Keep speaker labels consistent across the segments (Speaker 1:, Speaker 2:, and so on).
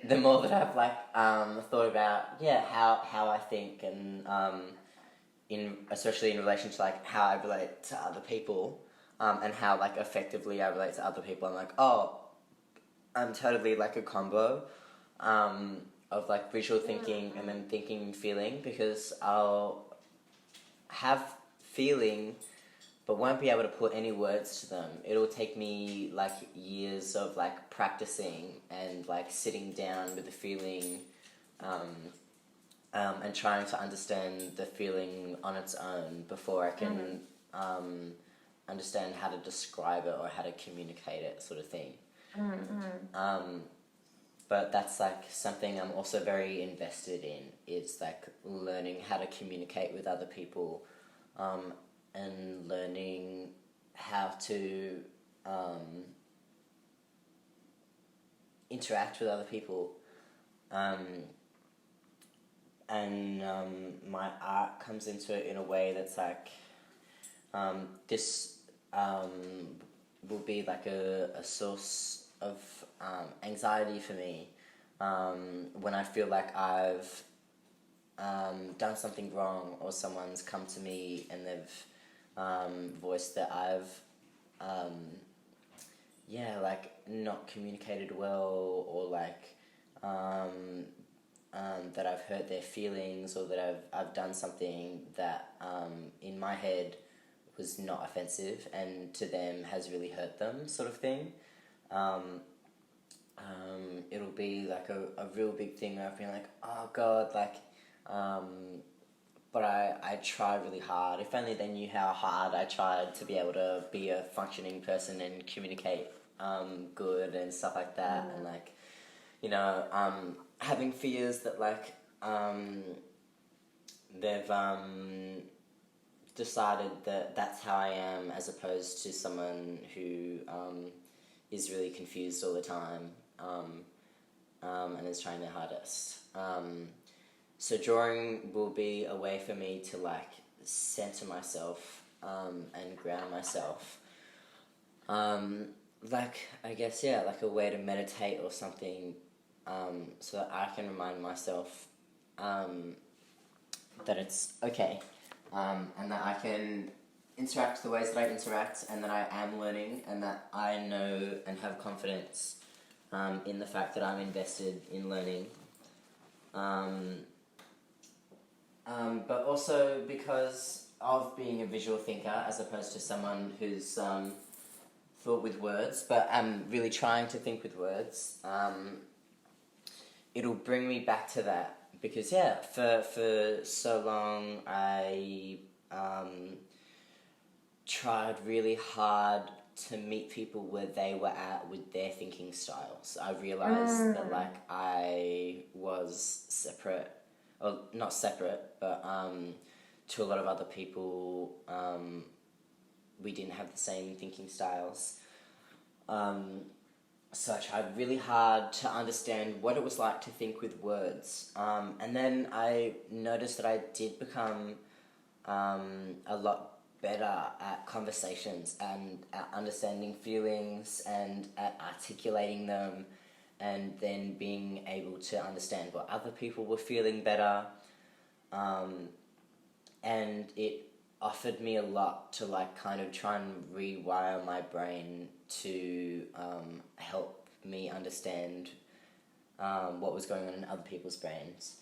Speaker 1: the more that I've like thought about how I think and in especially in relation to like how I relate to other people and how like effectively I relate to other people, I'm like, oh, I'm totally like a combo of like visual thinking and then thinking and feeling, because I'll have feeling but won't be able to put any words to them. It'll take me like years of like practicing and like sitting down with the feeling and trying to understand the feeling on its own before I can understand how to describe it or how to communicate it, sort of thing. But that's like something I'm also very invested in, is like learning how to communicate with other people and learning how to interact with other people. And my art comes into it in a way that's like this will be like a source of anxiety for me when I feel like I've done something wrong, or someone's come to me and they've voiced that I've like not communicated well, or like that I've hurt their feelings, or that I've done something that in my head was not offensive and to them has really hurt them, sort of thing. It'll be like a real big thing where I've been like, oh God, like, but I try really hard. If only they knew how hard I tried to be able to be a functioning person and communicate good and stuff like that. And like, you know, having fears that like they've decided that that's how I am, as opposed to someone who is really confused all the time and is trying their hardest. So drawing will be a way for me to like center myself and ground myself. Like, I guess, yeah, like a way to meditate or something, so that I can remind myself that it's okay, and that I can interact the ways that I interact, and that I am learning, and that I know and have confidence in the fact that I'm invested in learning. But also because of being a visual thinker as opposed to someone who's thought with words, but I'm really trying to think with words, it'll bring me back to that, because for so long I tried really hard to meet people where they were at with their thinking styles. I realised that like I was separate, or not separate, but to a lot of other people we didn't have the same thinking styles. So I tried really hard to understand what it was like to think with words. And then I noticed that I did become a lot better at conversations and at understanding feelings and at articulating them, and then being able to understand what other people were feeling better. And it offered me a lot to like kind of try and rewire my brain to help me understand what was going on in other people's brains.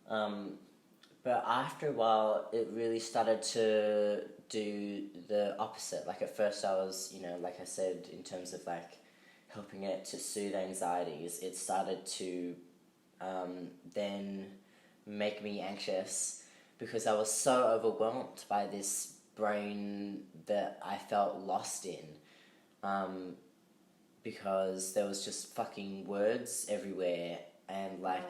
Speaker 1: But after a while, it really started to do the opposite. Like at first I was, you know, like I said, in terms of like helping it to soothe anxieties, it started to then make me anxious, because I was so overwhelmed by this brain that I felt lost in, because there was just fucking words everywhere, and like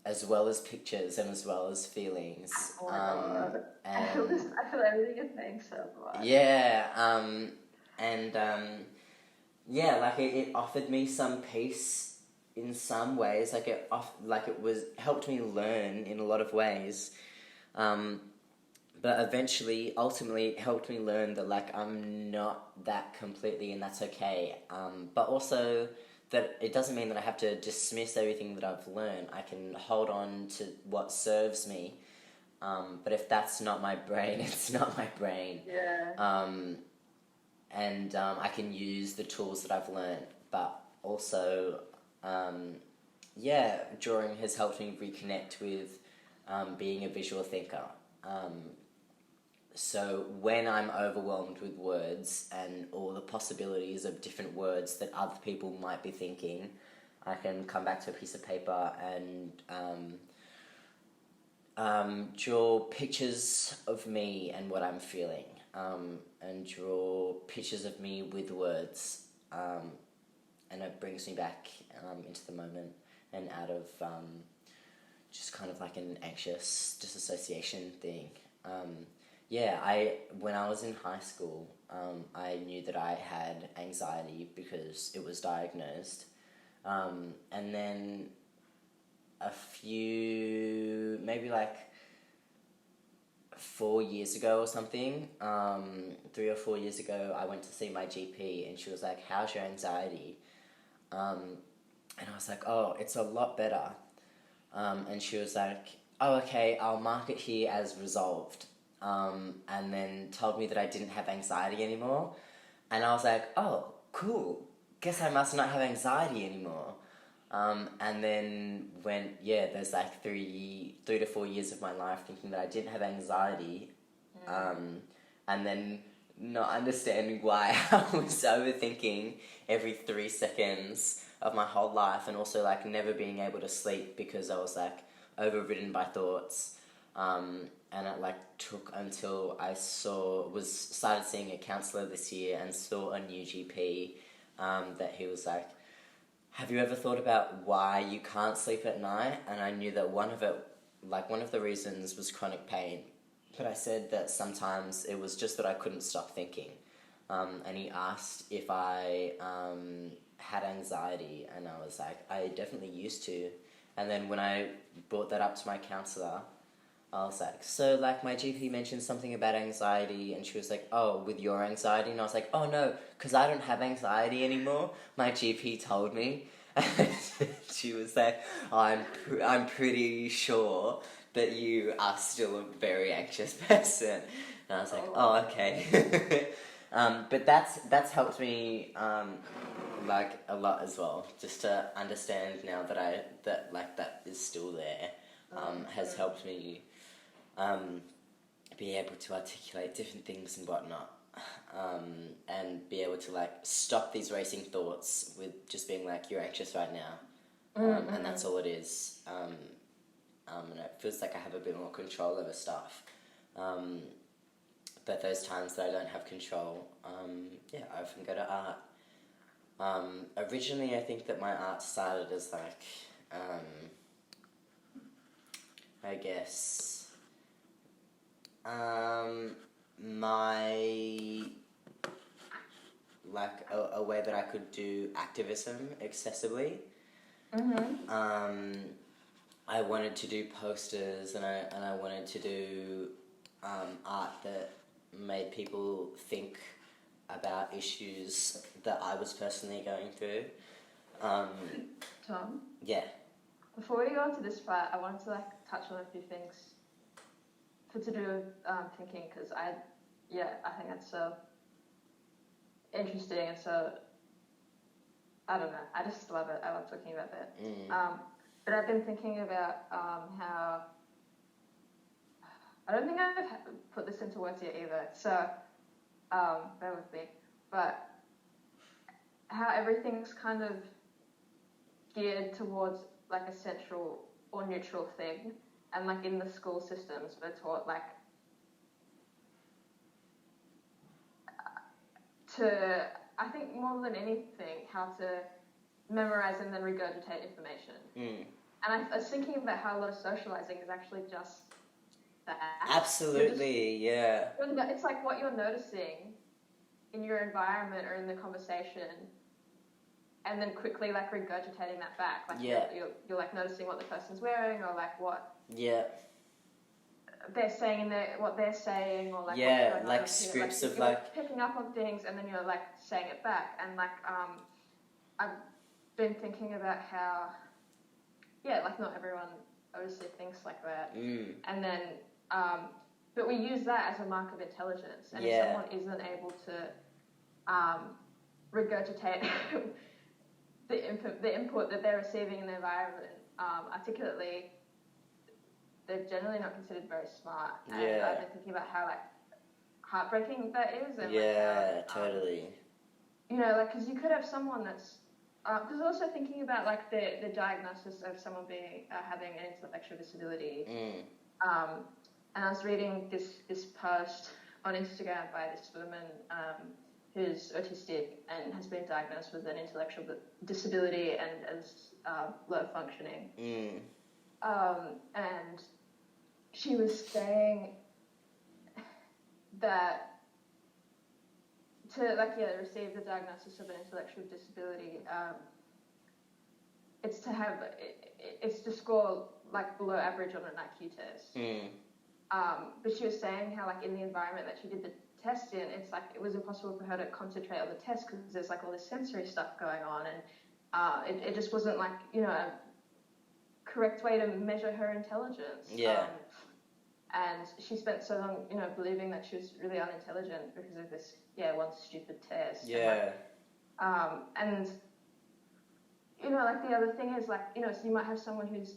Speaker 1: as well as pictures and as well as feelings.
Speaker 2: Oh my God.
Speaker 1: And
Speaker 2: I feel everything you're saying so much.
Speaker 1: yeah, like it offered me some peace in some ways. Like it was helped me learn in a lot of ways. But ultimately, it helped me learn that like I'm not that completely, and that's okay. But also that it doesn't mean that I have to dismiss everything that I've learned. I can hold on to what serves me. But if that's not my brain, it's not my brain.
Speaker 2: Yeah.
Speaker 1: And I can use the tools that I've learned. But also, drawing has helped me reconnect with being a visual thinker. So when I'm overwhelmed with words and all the possibilities of different words that other people might be thinking, I can come back to a piece of paper and draw pictures of me and what I'm feeling, and draw pictures of me with words, and it brings me back into the moment and out of just kind of like an anxious disassociation thing. When I was in high school, I knew that I had anxiety because it was diagnosed. And then maybe like 4 years ago or something, 3 or 4 years ago, I went to see my GP and she was like, "How's your anxiety?" And I was like, "Oh, it's a lot better." And she was like, "Oh, okay, I'll mark it here as resolved." And then told me that I didn't have anxiety anymore. And I was like, "Oh, cool. Guess I must not have anxiety anymore." And then there's like 3 to 4 years of my life thinking that I didn't have anxiety. And then not understanding why I was overthinking every 3 seconds of my whole life, and also like never being able to sleep because I was like overridden by thoughts. And it like took until I started seeing a counsellor this year and saw a new GP, that he was like, "Have you ever thought about why you can't sleep at night?" And I knew that one of the reasons was chronic pain. But I said that sometimes it was just that I couldn't stop thinking. And he asked if I had anxiety, and I was like, I definitely used to. And then when I brought that up to my counsellor, I was like, "So like my GP mentioned something about anxiety," and she was like, "Oh, with your anxiety?" And I was like, "Oh no, because I don't have anxiety anymore. My GP told me." And she was like, I'm pretty sure that you are still a very anxious person." And I was like, "Oh, okay." But that's helped me like a lot as well, just to understand now that that is still there, has helped me be able to articulate different things and whatnot, and be able to like stop these racing thoughts with just being like, "You're anxious right now," and that's all it is. And it feels like I have a bit more control over stuff. But those times that I don't have control, I often go to art. Originally, I think that my art started as like, I guess, my, like a way that I could do activism accessibly. I wanted to do posters, and I wanted to do art that made people think about issues that I was personally going through.
Speaker 2: Tom,
Speaker 1: Yeah.
Speaker 2: before we go into this part, I wanted to like touch on a few things to do with thinking, because I think that's so interesting, and so, I don't know, I just love it. I love talking about that. But I've been thinking about how, I don't think I've put this into words yet either, so bear with me, but how everything's kind of geared towards like a central or neutral thing, and like in the school systems we're taught like to, I think more than anything, how to memorize and then regurgitate information. And I was thinking about how a lot of socializing is actually just that.
Speaker 1: Absolutely,
Speaker 2: It's like what you're noticing in your environment or in the conversation, and then quickly like regurgitating that back. Like you're like noticing what the person's wearing, or like what they're saying in what they're saying, or like what's going
Speaker 1: like
Speaker 2: on
Speaker 1: scripts
Speaker 2: like,
Speaker 1: of
Speaker 2: you're
Speaker 1: like
Speaker 2: picking up on things, and then you're like saying it back. And like I've been thinking about how, like not everyone obviously thinks like that. And then, but we use that as a mark of intelligence. And if someone isn't able to regurgitate the input that they're receiving in the environment articulately, they're generally not considered very smart. And I've been thinking about how like heartbreaking that is. And
Speaker 1: totally.
Speaker 2: You know, like, because you could have someone that's because also thinking about like the diagnosis of someone being having an intellectual disability. And I was reading this post on Instagram by this woman who's autistic and has been diagnosed with an intellectual disability and is low functioning. And she was saying that to receive the diagnosis of an intellectual disability, it's to score like below average on an IQ test. But she was saying how like in the environment that she did the test in, it's like it was impossible for her to concentrate on the test because there's like all this sensory stuff going on, and it just wasn't like, you know, a correct way to measure her intelligence. And she spent so long, you know, believing that she was really unintelligent because of this one stupid test. And you know, like the other thing is like, you know, so you might have someone who's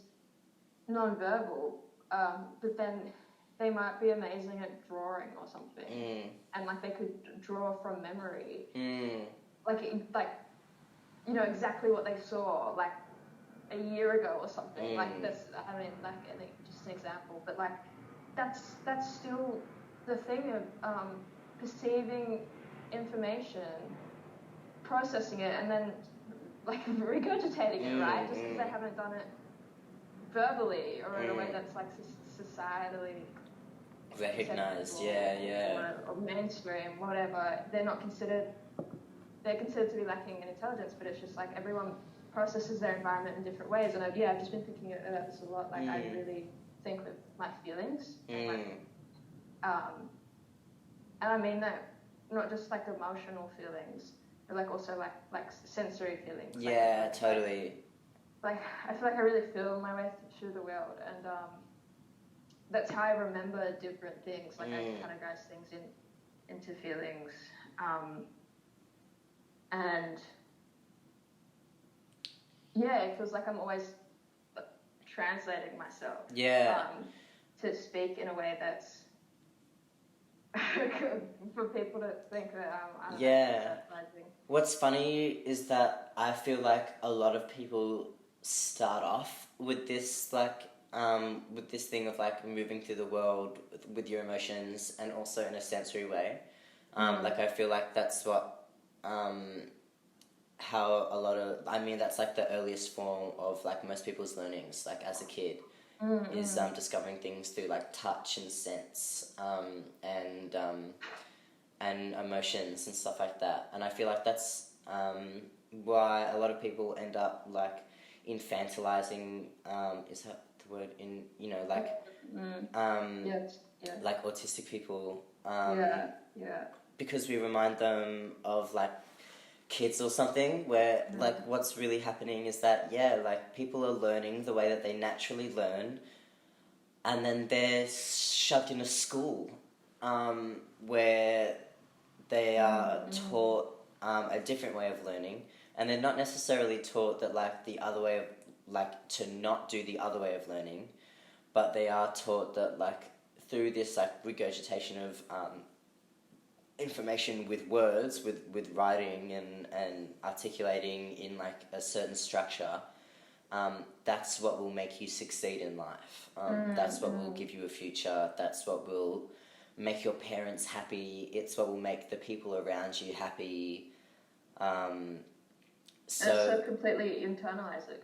Speaker 2: non-verbal, but then they might be amazing at drawing or something, and like they could draw from memory, like you know exactly what they saw like a year ago or something. Like that's, I mean, like just an example, but like that's still the thing of perceiving information, processing it, and then like regurgitating it, right? Just because they haven't done it verbally or in a way that's like societally
Speaker 1: recognized,
Speaker 2: or mainstream, whatever. They're considered to be lacking in intelligence, but it's just like everyone processes their environment in different ways. And I've just been thinking about this a lot. Like I really think with my feelings, and I mean that not just like emotional feelings, but like also like sensory feelings.
Speaker 1: Totally.
Speaker 2: Like I feel like I really feel my way through the world, and that's how I remember different things. Like I categorize things into feelings, and it feels like I'm always translating myself. To speak in a way that's for people to think that I'm sexualizing.
Speaker 1: What's funny is that I feel like a lot of people start off with this with this thing of like moving through the world with your emotions and also in a sensory way. Like I feel like that's what how a lot of, I mean that's like the earliest form of like most people's learnings, like as a kid, is discovering things through like touch and sense, and emotions and stuff like that. And I feel like that's why a lot of people end up like infantilizing, is that the word, in, you know, like like autistic people, because we remind them of like kids or something, where like what's really happening is that like people are learning the way that they naturally learn, and then they're shoved in a school where they are taught a different way of learning, and they're not necessarily taught that like the other way of, like, to not do the other way of learning, but they are taught that like through this like regurgitation of information with words, with writing and articulating in like a certain structure, that's what will make you succeed in life. That's what will give you a future. That's what will make your parents happy. It's what will make the people around you happy.
Speaker 2: So completely internalize it.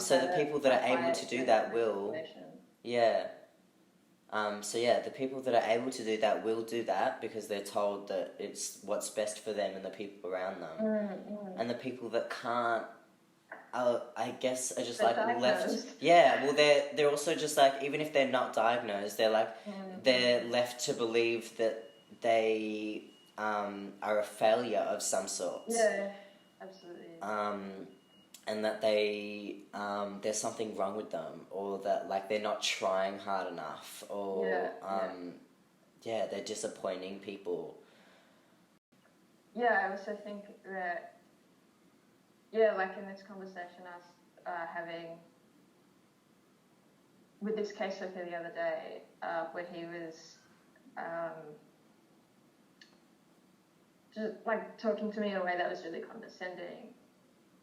Speaker 1: So the people that are able to do that will. The people that are able to do that will do that because they're told that it's what's best for them and the people around them. And the people that can't, I guess, are just they're like diagnosed. Left. They're also just like, even if they're not diagnosed, they're like they're left to believe that they are a failure of some sort.
Speaker 2: absolutely.
Speaker 1: And that they there's something wrong with them, or that like they're not trying hard enough, or they're disappointing people.
Speaker 2: Yeah, I also think that like in this conversation I was having with this case worker the other day, where he was just like talking to me in a way that was really condescending,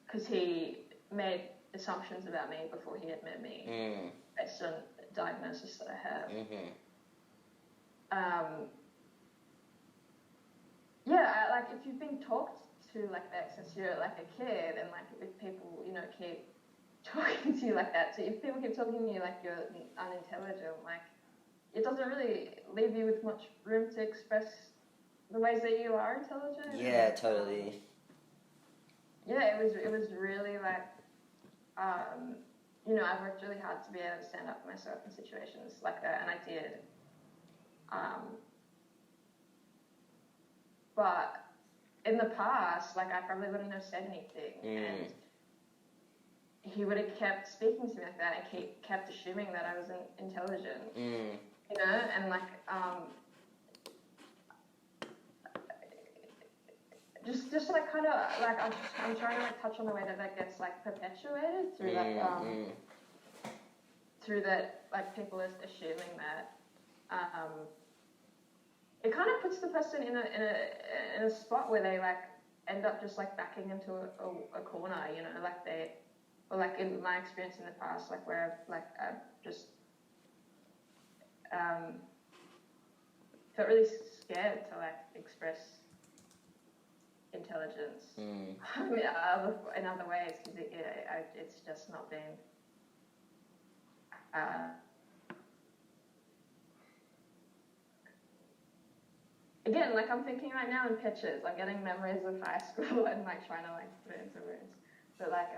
Speaker 2: because he made assumptions about me before he had met me based on the diagnosis that I have. Like if you've been talked to like that since you're like a kid, and like if people, you know, keep talking to you like that, so if people keep talking to you like you're unintelligent, like it doesn't really leave you with much room to express the ways that you are intelligent.
Speaker 1: Yeah, totally.
Speaker 2: It was really like, you know, I've worked really hard to be able to stand up for myself in situations like that, and I did. But in the past, like I probably wouldn't have said anything, and he would have kept speaking to me like that, and kept assuming that I wasn't intelligent. You know, and like just like kind of like I'm trying to like touch on the way that gets like perpetuated through through that, like people are assuming that it kind of puts the person in a spot where they like end up just like backing into a corner, you know, like they, or like in my experience in the past, like where I've just felt really scared to like express intelligence. I mean, in other ways, because it's just not been again, like I'm thinking right now in pictures, I'm getting memories of high school and like trying to like put it into words, but like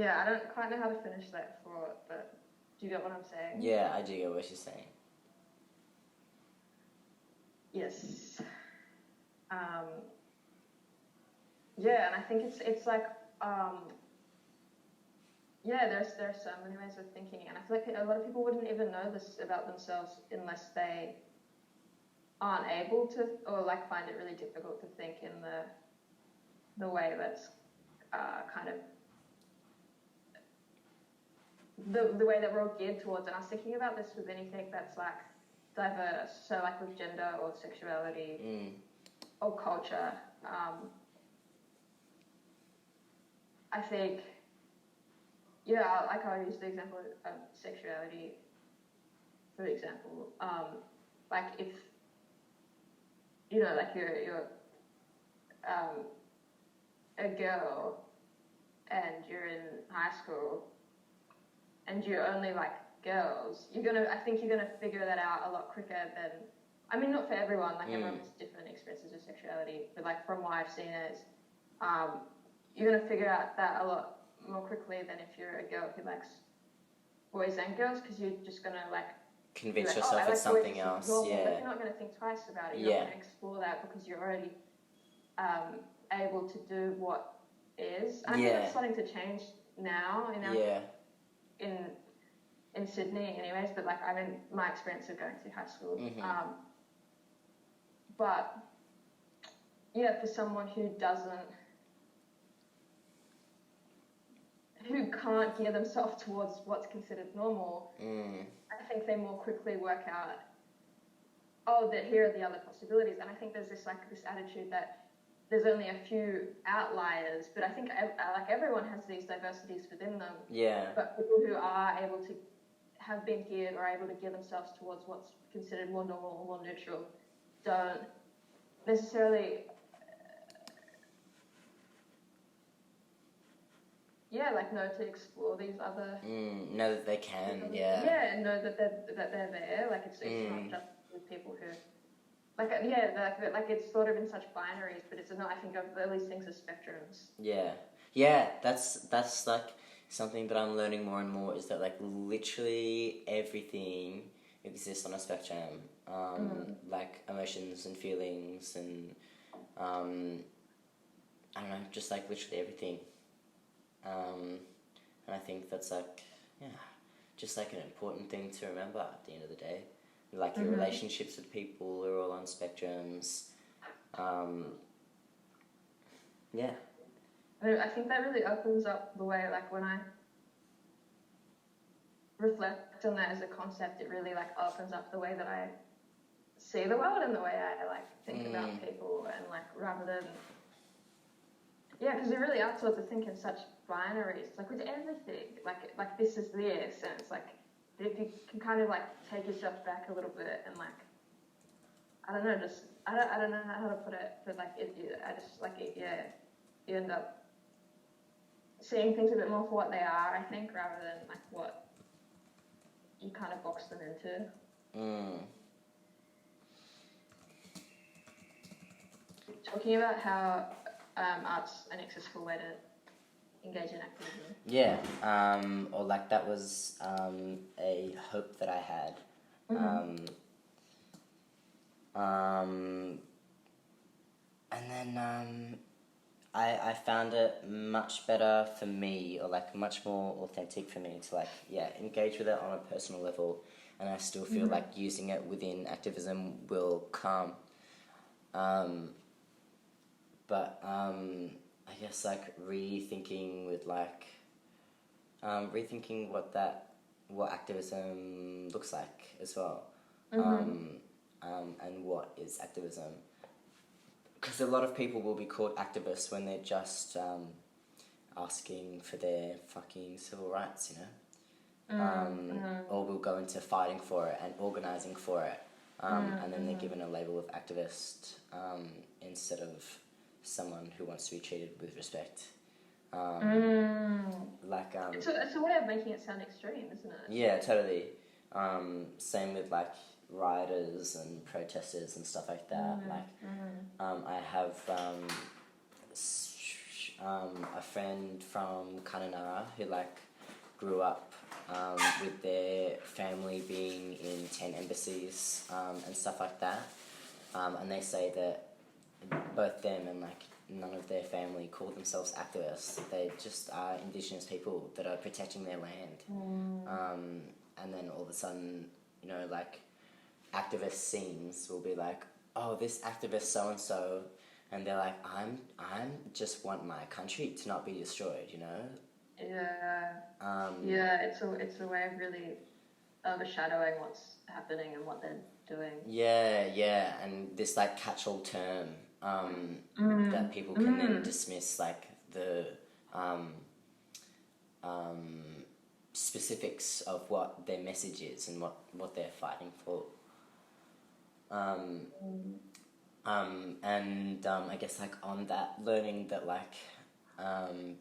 Speaker 2: I don't quite know how to finish that thought, but do you get what I'm saying?
Speaker 1: Yeah, I do get what you're saying.
Speaker 2: Yes. And I think it's like there's so many ways of thinking, and I feel like a lot of people wouldn't even know this about themselves unless they aren't able to, or like find it really difficult to think in the way that's kind of the way that we're all geared towards. And I was thinking about this with anything that's like diverse, so like with gender or sexuality or culture. I think, like I'll use the example of sexuality, for example. Like if, you know, like you're a girl and you're in high school and you only like girls, I think you're gonna figure that out a lot quicker than, I mean, not for everyone, like everyone has different experiences of sexuality, but like from what I've seen is, you're gonna figure out that a lot more quickly than if you're a girl who likes boys and girls, because you're just gonna like
Speaker 1: convince yourself it's something else.
Speaker 2: Normal, but you're not gonna think twice about it. You're not gonna explore that because you're already able to do what is. And I think it's starting to change now in Sydney, anyways. But like, I mean, my experience of going through high school. But for someone who can't gear themselves towards what's considered normal, I think they more quickly work out, that here are the other possibilities. And I think there's this attitude that there's only a few outliers, but I think like everyone has these diversities within them.
Speaker 1: Yeah.
Speaker 2: But people who are able to have been geared or able to gear themselves towards what's considered more normal or more neutral don't necessarily know to explore these other
Speaker 1: know that they can
Speaker 2: know that they're there, like it's not just with people who like it's sort of in such binaries, but it's not, I think of all these things as spectrums. That's
Speaker 1: like something that I'm learning more and more, is that like literally everything exists on a spectrum, like emotions and feelings and I don't know, just like literally everything. And I think that's like, yeah, just like an important thing to remember at the end of the day. Like your relationships with people are all on spectrums. Yeah.
Speaker 2: I think that really opens up the way, like when I reflect on that as a concept, it really like opens up the way that I see the world and the way I like think about people, and like rather than because we really are taught to think in such binaries, like with everything, like this is this, and it's like if you can kind of like take yourself back a little bit and like I don't know, just I don't know how to put it, but like I just like you end up seeing things a bit more for what they are, I think, rather than like what you kind of box them into. Talking about how art's an accessible way to engage in activism.
Speaker 1: Yeah, or like that was a hope that I had. And then I found it much better for me, or like much more authentic for me to like, engage with it on a personal level, and I still feel like using it within activism will come. But I guess like rethinking what activism looks like as well, and what is activism. Because a lot of people will be called activists when they're just asking for their fucking civil rights, you know, or will go into fighting for it and organising for it, and then they're given a label of activist instead of someone who wants to be treated with respect. Like
Speaker 2: it's a way of making it sound extreme, isn't it?
Speaker 1: Yeah, totally. Same with like rioters and protesters and stuff like that. I have a friend from Kununurra who like grew up with their family being in 10 embassies and stuff like that, and they say that both them and like none of their family call themselves activists. They just are Indigenous people that are protecting their land. And then all of a sudden, you know, like activist scenes will be like, oh, this activist so and so, and they're like, I'm just want my country to not be destroyed, you know.
Speaker 2: It's a way of really overshadowing what's happening and what they're doing.
Speaker 1: Yeah, and this like catch-all term that people can then dismiss like the specifics of what their message is and what they're fighting for. And I guess like on that, learning that like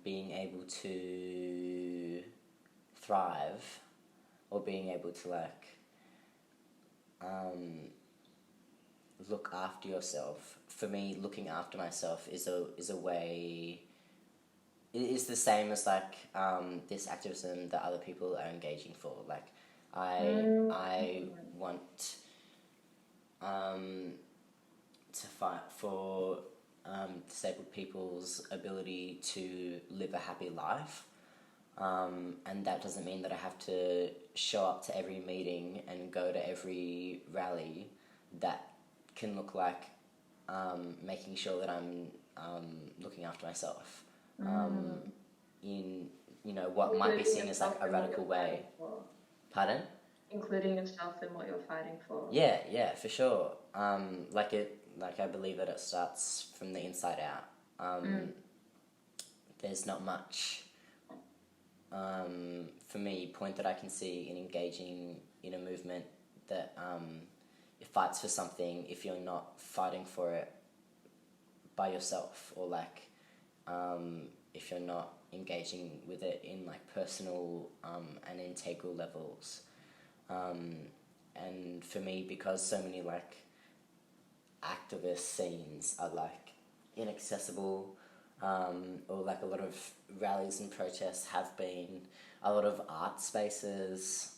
Speaker 1: being able to thrive or being able to like look after yourself. For me, looking after myself is a way. It is the same as like this activism that other people are engaging for. Like I want to fight for disabled people's ability to live a happy life. And that doesn't mean that I have to show up to every meeting and go to every rally. That can look like making sure that I'm looking after myself in, you know, what might be seen as like a radical way. Pardon?
Speaker 2: Including yourself in what you're fighting for.
Speaker 1: Yeah, for sure. Like I believe that it starts from the inside out. There's not much for me point that I can see in engaging in a movement that it fights for something if you're not fighting for it by yourself, or like if you're not engaging with it in like personal and integral levels. And for me, because so many like activist scenes are like inaccessible, or like a lot of rallies and protests have been, a lot of art spaces,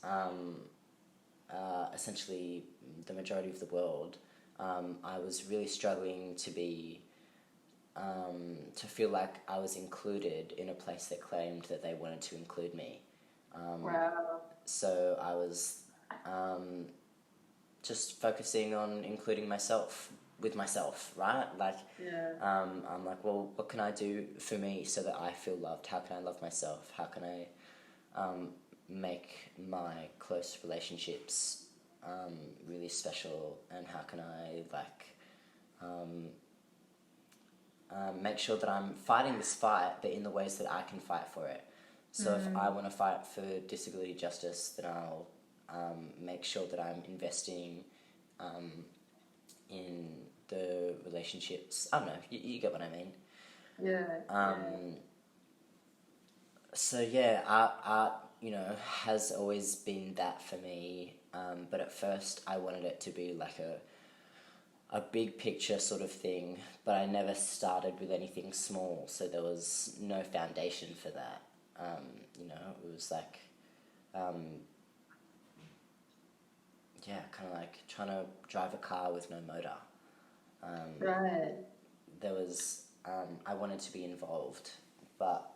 Speaker 1: essentially the majority of the world, I was really struggling to be to feel like I was included in a place that claimed that they wanted to include me.
Speaker 2: Wow.
Speaker 1: So I was just focusing on including myself with myself, right? Like,
Speaker 2: Yeah.
Speaker 1: I'm like, well, what can I do for me so that I feel loved? How can I love myself? How can I make my close relationships really special? And how can I, like, make sure that I'm fighting this fight, but in the ways that I can fight for it. So if I want to fight for disability justice, then I'll make sure that I'm investing in the relationships. I don't know, you get what I mean.
Speaker 2: Yeah.
Speaker 1: So yeah, art, has always been that for me. But at first I wanted it to be like a big picture sort of thing, but I never started with anything small, so there was no foundation for that. It was like, kind of like trying to drive a car with no motor.
Speaker 2: Right.
Speaker 1: There was, I wanted to be involved, but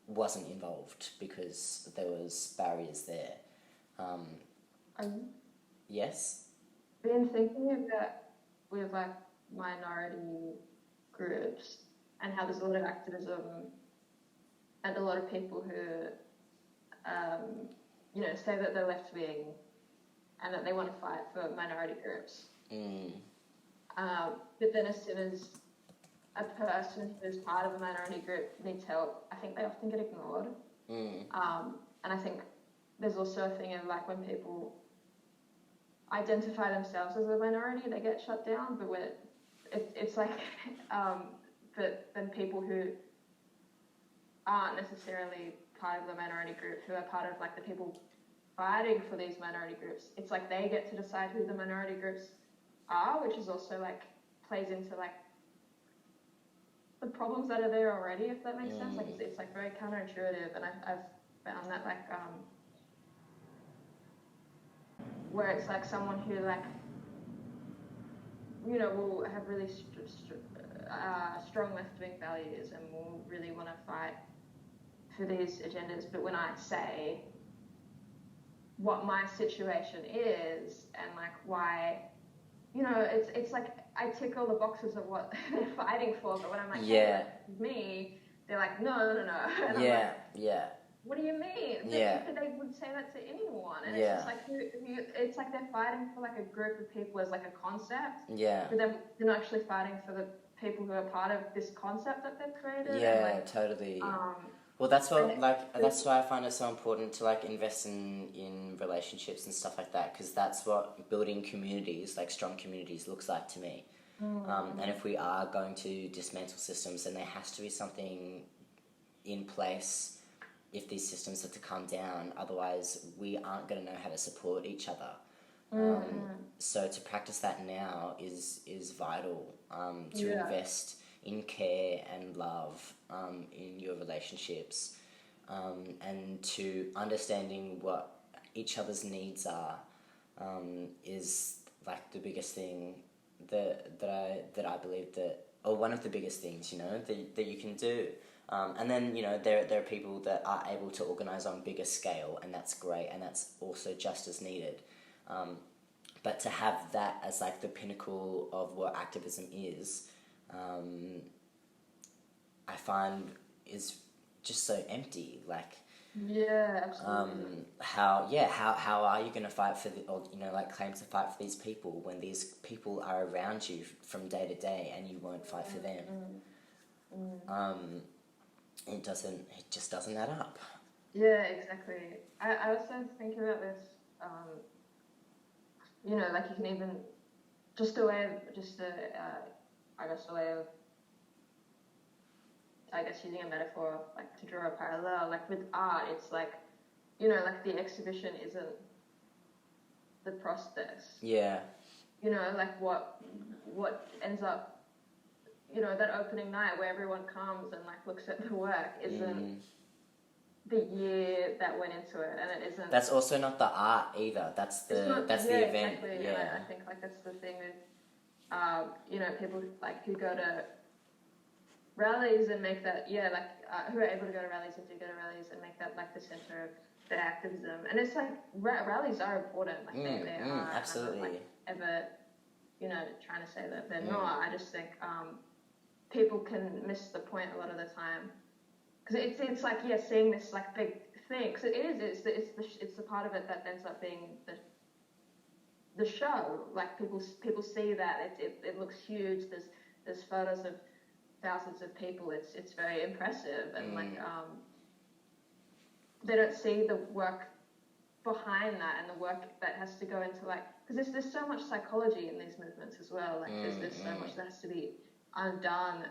Speaker 1: wasn't involved because there was barriers there. Yes?
Speaker 2: Been thinking about with like minority groups and how there's a lot of activism and a lot of people who, say that they're left wing and that they want to fight for minority groups. But then as soon as a person who's part of a minority group needs help, I think they often get ignored. And I think there's also a thing of like when people identify themselves as a minority, they get shut down. But when it's like, but then people who aren't necessarily part of the minority group, who are part of like the people fighting for these minority groups, it's like they get to decide who the minority groups are, which is also like plays into like the problems that are there already, if that makes sense. Like it's like very counterintuitive, and I've found that like where it's like someone who like will have really strong left-wing values and will really want to fight for these agendas, but when I say what my situation is and like why, it's like I tick all the boxes of what they're fighting for, but when I'm like, hey, me, they're like, no. And I'm like, what do you mean? But they would say that to anyone, and it's just like it's like they're fighting for like a group of people as like a concept. But then they're not actually fighting for the people who are part of this concept that they've created.
Speaker 1: Totally. Well, that's what that's why I find it so important to like invest in relationships and stuff like that, because that's what building communities, like strong communities, looks like to me. And if we are going to dismantle systems, then there has to be something in place if these systems are to come down. Otherwise, we aren't going to know how to support each other. So to practice that now is vital. To invest in care and love in your relationships, and to understanding what each other's needs are is like the biggest thing that I believe or one of the biggest things that you can do. And then there are people that are able to organise on bigger scale, and that's great, and that's also just as needed. But to have that as like the pinnacle of what activism is, I find is just so empty. Like,
Speaker 2: absolutely.
Speaker 1: How are you going to fight for claim to fight for these people when these people are around you from day to day and you won't fight for them? It just doesn't add up.
Speaker 2: Yeah, exactly. I also think about this. Like you can even just a way of using a metaphor, like to draw a parallel, like with art, it's like, like the exhibition isn't the process. Like what ends up, that opening night where everyone comes and like looks at the work isn't the year that went into it, and it isn't.
Speaker 1: That's also not the art either. That's the event.
Speaker 2: Exactly. And I think like that's the thing with, people like who go to rallies and make that, who are able to go to rallies and do go to rallies and make that like the center of the activism. And it's like rallies are important, like they are.
Speaker 1: Absolutely.
Speaker 2: And I'm not, like, ever, trying to say that they're not. I just think people can miss the point a lot of the time, because it's like, seeing this like big thing, because it's the part of it that ends up being the show. Like people see that it looks huge. There's photos of thousands of people. It's very impressive, and they don't see the work behind that and the work that has to go into, like, because there's so much psychology in these movements as well. Like there's so much that has to be undone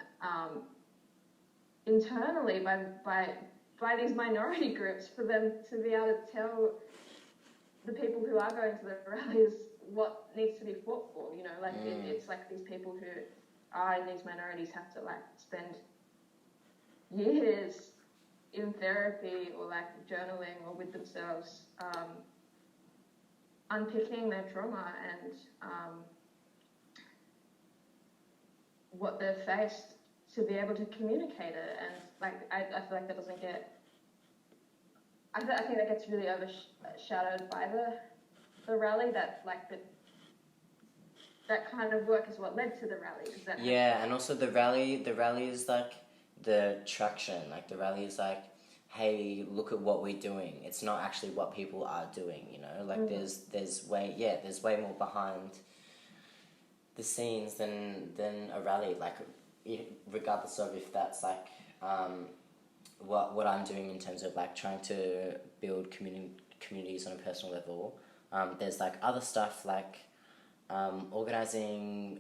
Speaker 2: internally by these minority groups, for them to be able to tell the people who are going to the rallies what needs to be fought for. It's like these people who are in these minorities have to like spend years in therapy or like journaling or with themselves, unpicking their trauma and what they've faced, to be able to communicate it. And like I feel like that doesn't get. I think that gets really overshadowed by the rally. That kind of work is what led to the rally.
Speaker 1: And also the rally is like the traction. Like the rally is like, hey, look at what we're doing. It's not actually what people are doing. Like there's way more behind the scenes than a rally. Like regardless of if that's like what I'm doing in terms of like trying to build communities on a personal level. There's like other stuff like organizing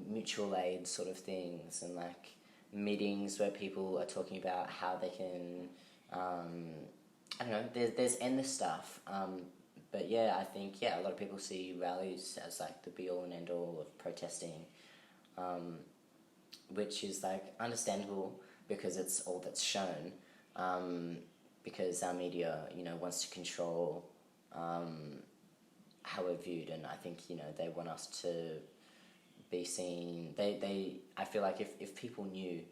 Speaker 1: mutual aid sort of things, and like meetings where people are talking about how they can I don't know, there's endless stuff, but I think a lot of people see rallies as like the be all and end all of protesting, which is like understandable because it's all that's shown, because our media wants to control how we're viewed, and I think they want us to be seen. I feel like if people knew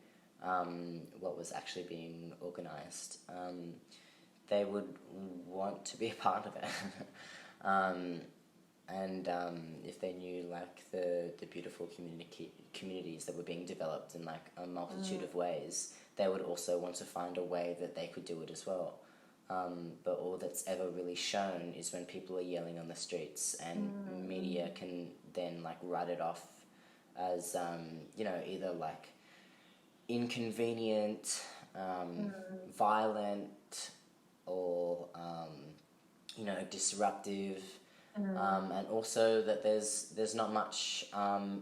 Speaker 1: what was actually being organised, they would want to be a part of it. And if they knew like the beautiful communities that were being developed in like a multitude of ways, they would also want to find a way that they could do it as well. But all that's ever really shown is when people are yelling on the streets, and media can then like write it off as either like inconvenient, violent, or disruptive, and also that there's not much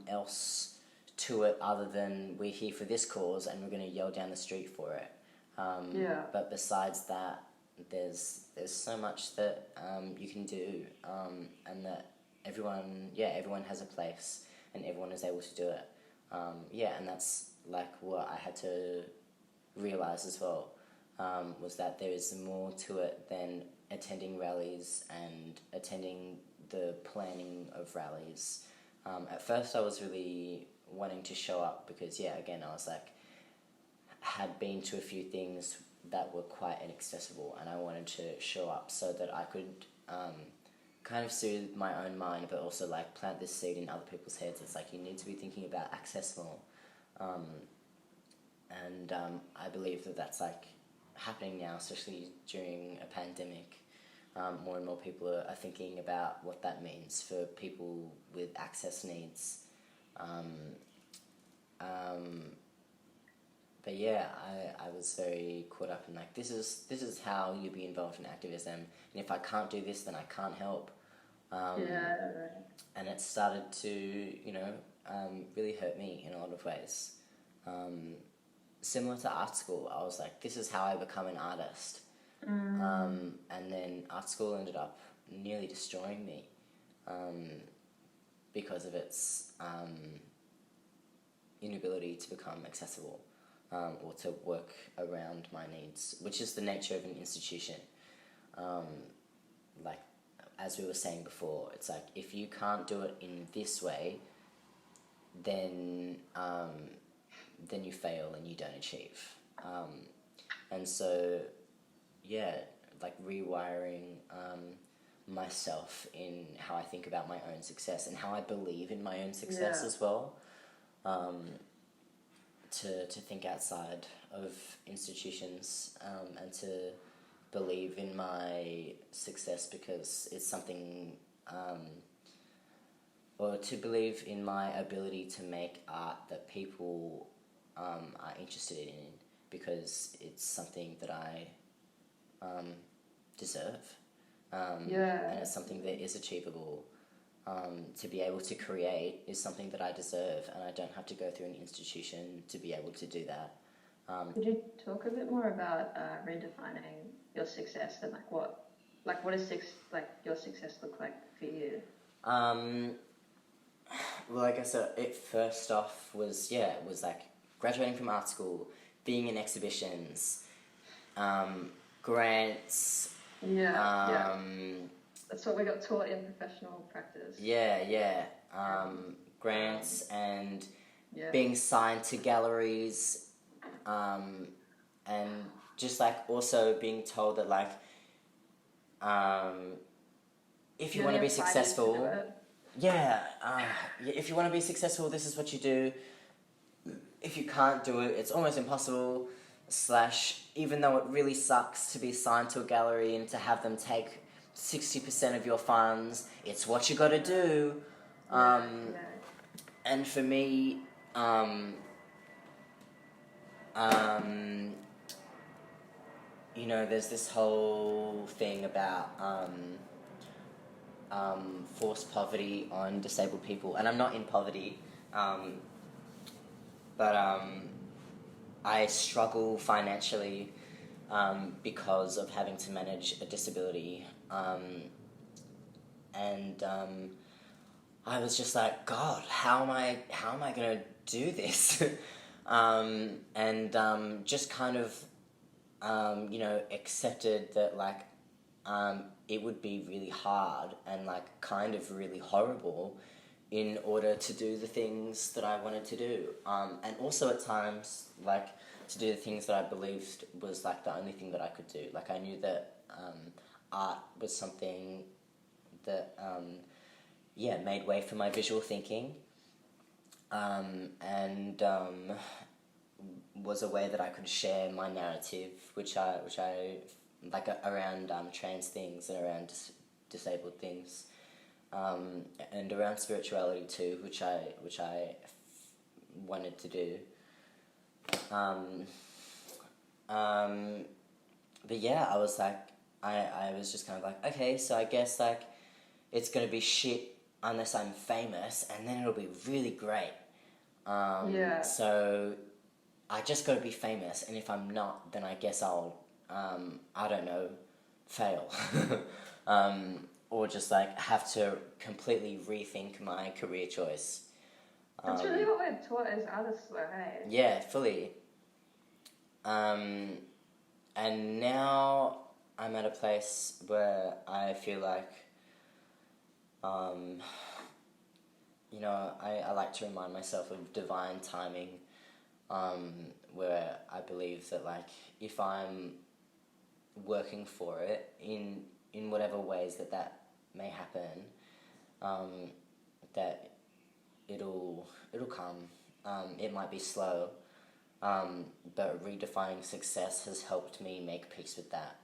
Speaker 1: else to it other than we're here for this cause and we're going to yell down the street for it. But besides that, there's so much that you can do, and that everyone has a place and everyone is able to do it. And that's like what I had to realize as well, was that there is more to it than attending rallies and attending the planning of rallies. At first I was really wanting to show up because, again, I was like, had been to a few things that were quite inaccessible, and I wanted to show up so that I could kind of soothe my own mind, but also like plant this seed in other people's heads. It's like you need to be thinking about access more, and I believe that that's like happening now, especially during a pandemic. More and more people are thinking about what that means for people with access needs. But I was very caught up in like, this is how you be involved in activism, and if I can't do this, then I can't help. And it started to really hurt me in a lot of ways. Similar to art school, I was like, this is how I become an artist. And then art school ended up nearly destroying me, because of its inability to become accessible, or to work around my needs, which is the nature of an institution. Like, as we were saying before, it's like, if you can't do it in this way, then then you fail and you don't achieve. And so, yeah, like rewiring myself in how I think about my own success and how I believe in my own success as well. To think outside of institutions and to believe in my success because it's something, or to believe in my ability to make art that people are interested in because it's something that I deserve. And it's something that is achievable. To be able to create is something that I deserve, and I don't have to go through an institution to be able to do that.
Speaker 2: Could you talk a bit more about redefining your success and what does your success look like for you?
Speaker 1: Well, I guess it first off was like graduating from art school, being in exhibitions, grants.
Speaker 2: That's what we got taught in professional practice.
Speaker 1: Grants and being signed to galleries, and just like also being told that like, if you want to be successful, if you want to be successful, this is what you do. If you can't do it, it's almost impossible. / even though it really sucks to be signed to a gallery and to have them take 60% of your funds, it's what you got to do. And for me, you know, there's this whole thing about forced poverty on disabled people, and I'm not in poverty, but I struggle financially because of having to manage a disability, and I was just like, God, how am I gonna do this? And just kind of you know, accepted that like it would be really hard and like kind of really horrible in order to do the things that I wanted to do, and also at times like to do the things that I believed was like the only thing that I could do. Like I knew that art was something that made way for my visual thinking, and was a way that I could share my narrative, which I like around trans things and around disabled things, and around spirituality too, which I wanted to do. But yeah, I was like, I was just kind of like, okay, so I guess like it's gonna be shit unless I'm famous, and then it'll be really great. So I just gotta be famous, and if I'm not, then I guess I'll, I don't know, fail. Or just like have to completely rethink my career choice.
Speaker 2: That's really what we're taught as artists, though, hey?
Speaker 1: Yeah, fully. And now I'm at a place where I feel like, you know, I like to remind myself of divine timing, where I believe that like if I'm working for it in whatever ways that may happen, that it'll come. It might be slow, but redefining success has helped me make peace with that,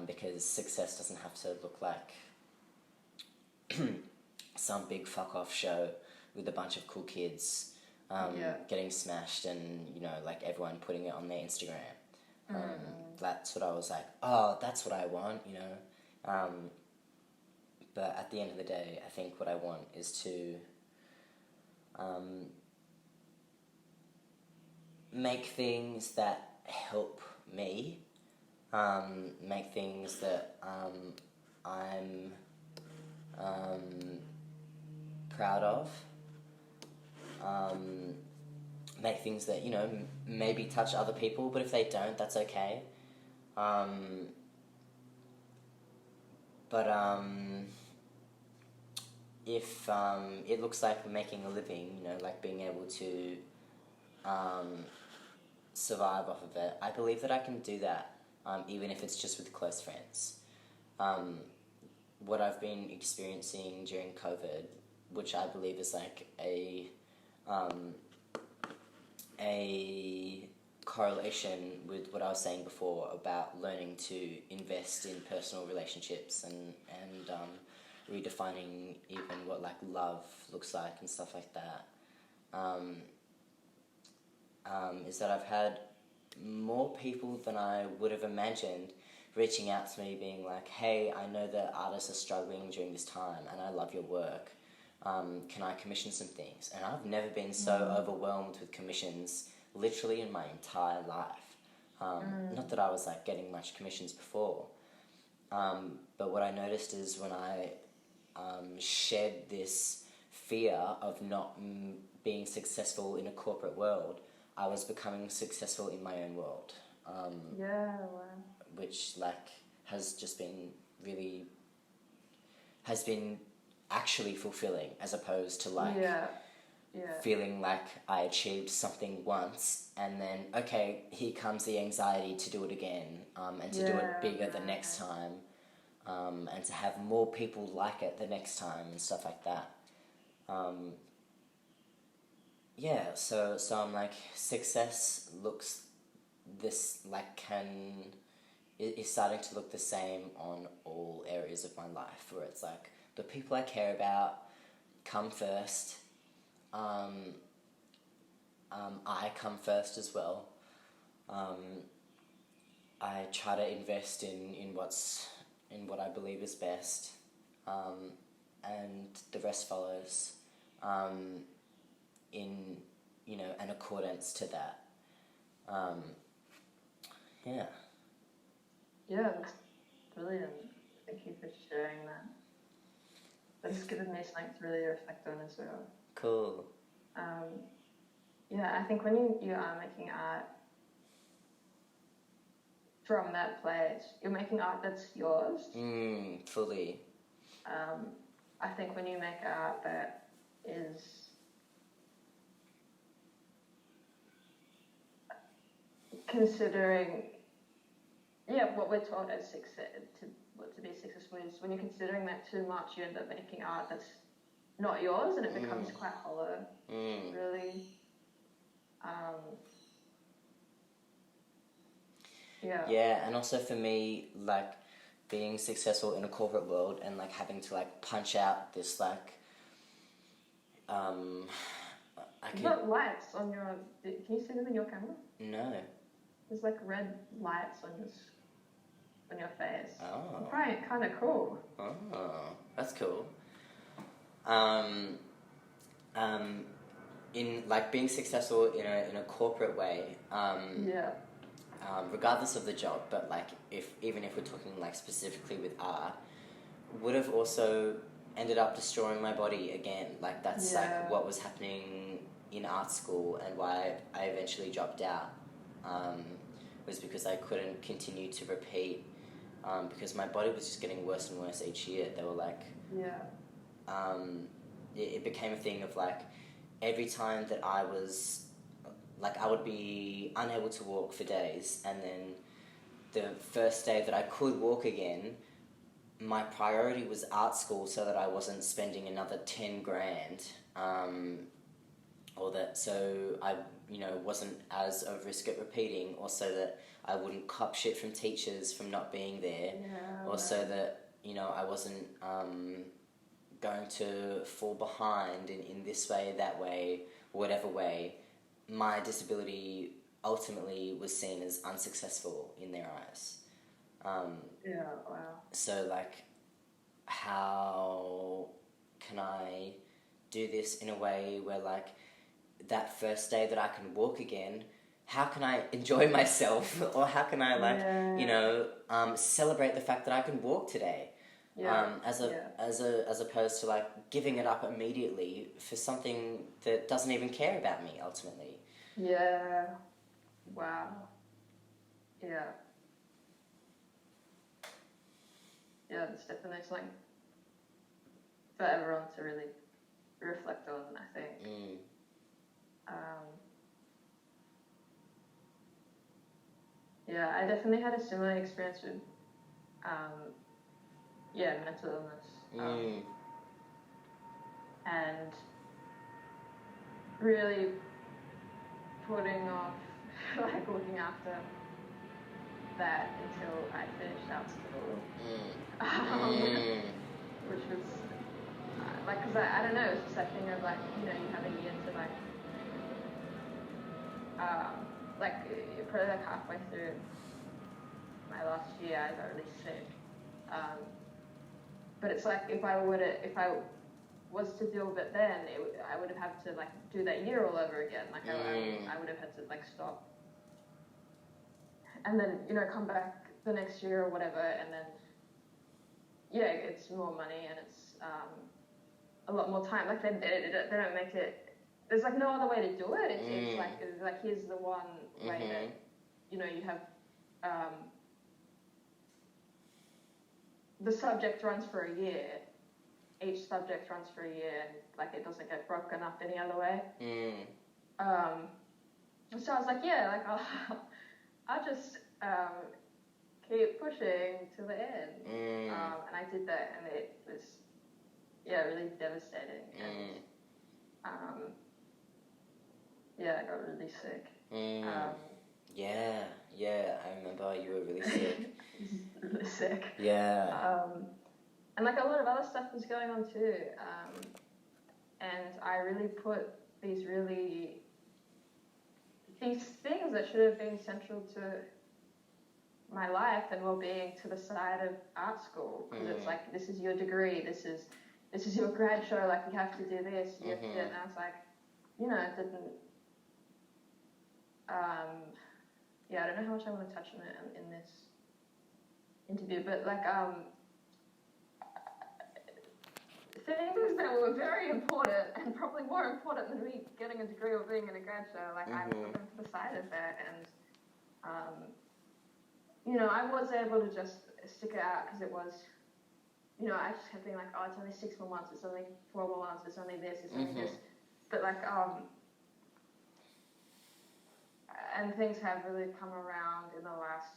Speaker 1: because success doesn't have to look like some big fuck off show with a bunch of cool kids getting smashed and, you know, like everyone putting it on their Instagram. That's what I was like, oh, that's what I want, you know. But at the end of the day, I think what I want is to make things that help me, make things that I'm proud of, make things that, you know, maybe touch other people, but if they don't, that's okay. But if it looks like making a living, you know, like being able to survive off of it, I believe that I can do that, even if it's just with close friends. What I've been experiencing during COVID, which I believe is like a correlation with what I was saying before about learning to invest in personal relationships and redefining even what like love looks like and stuff like that, is that I've had more people than I would have imagined reaching out to me being like, hey, I know that artists are struggling during this time and I love your work. Can I commission some things? And I've never been so overwhelmed with commissions literally in my entire life. Not that I was like getting much commissions before, but what I noticed is when I shed this fear of not being successful in a corporate world, I was becoming successful in my own world. Which like has just been really, has been actually fulfilling as opposed to like feeling like I achieved something once and then, okay, here comes the anxiety to do it again, and to do it bigger the next time, and to have more people like it the next time and stuff like that. So I'm like, success looks this like is starting to look the same on all areas of my life, where it's like the people I care about come first. I come first as well. I try to invest in what I believe is best, and the rest follows, in an accordance to that.
Speaker 2: Yeah, that's brilliant. Thank you for sharing that. That's given me something to really reflect on as well.
Speaker 1: Cool.
Speaker 2: I think when you are making art from that place, you're making art that's yours.
Speaker 1: Fully.
Speaker 2: I think when you make art that is considering, what we're taught as success, to be successful is when you're considering that too much, you end up making art that's not yours, and it becomes quite hollow. Really.
Speaker 1: And also for me, like being successful in a corporate world and like having to like punch out this like,
Speaker 2: You've got lights on your. Can you see them in your camera?
Speaker 1: No.
Speaker 2: There's like red lights on your face.
Speaker 1: Oh.
Speaker 2: Kind of cool.
Speaker 1: Oh, that's cool. In like being successful in a corporate way. Regardless of the job, but like even if we're talking like specifically with art, would have also ended up destroying my body again. Like that's like what was happening in art school and why I eventually dropped out. Was because I couldn't continue to repeat, because my body was just getting worse and worse each year. They were like, it became a thing of like every time that I was like, I would be unable to walk for days, and then the first day that I could walk again, my priority was art school so that I wasn't spending another 10 grand, or that so I wasn't as of risk at repeating, or so that I wouldn't cop shit from teachers from not being there, or so that I wasn't going to fall behind in this way, that way, whatever way. My disability ultimately was seen as unsuccessful in their eyes. So like, how can I do this in a way where like that first day that I can walk again, how can I enjoy myself, or how can I like celebrate the fact that I can walk today, as opposed to like giving it up immediately for something that doesn't even care about me ultimately.
Speaker 2: That's definitely something for everyone to really reflect on, I think. Yeah, I definitely had a similar experience with, mental illness. And really putting off, like, looking after that until I finished out school. Which was, like, because I don't know, it's just that thing of, like, you have a year to, like, probably, like, halfway through my last year, I got really sick. But it's like, if I was to deal with it then, I would have had to, like, do that year all over again. Like, I would have had to, like, stop. And then, come back the next year or whatever, and then, it's more money and it's a lot more time. Like, they don't make it, there's, like, no other way to do it. It's like, here's the one way that, you have, the subject runs for a year. Each subject runs for a year, and, like, it doesn't get broken up any other way. So I was like, I'll just keep pushing to the end. And I did that, and it was, really devastating. And I got really sick.
Speaker 1: I remember you were really sick.
Speaker 2: Really sick.
Speaker 1: Yeah.
Speaker 2: And, like, a lot of other stuff was going on too. And I really put these things that should have been central to my life and well-being to the side of art school, because it's like, this is your degree, this is your grad show, like, you have to do this, you have to do it. And I was like, it didn't. I don't know how much I want to touch on it in this interview, but, like, things that were very important and probably more important than me getting a degree or being in a grad show, like, I put them to the side of that. And I was able to just stick it out, because it was, I just kept being like, oh, it's only 6 more months, it's only 4 more months, it's only this, it's only this. But, like, and things have really come around in the last,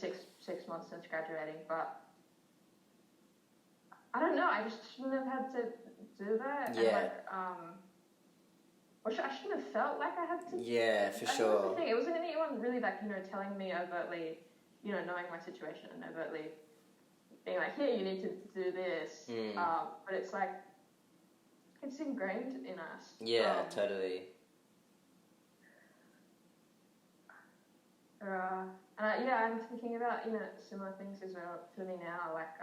Speaker 2: 6 months since graduating. But I don't know, I just shouldn't have had to do that.
Speaker 1: Yeah.
Speaker 2: And, like, I shouldn't have felt like I had to.
Speaker 1: Yeah, for sure.
Speaker 2: That was the thing. It wasn't anyone really, like, telling me overtly, knowing my situation and overtly being like, here, you need to do this. But it's like, it's ingrained in us.
Speaker 1: Yeah, totally.
Speaker 2: And I'm thinking about, similar things as well for me now. Like,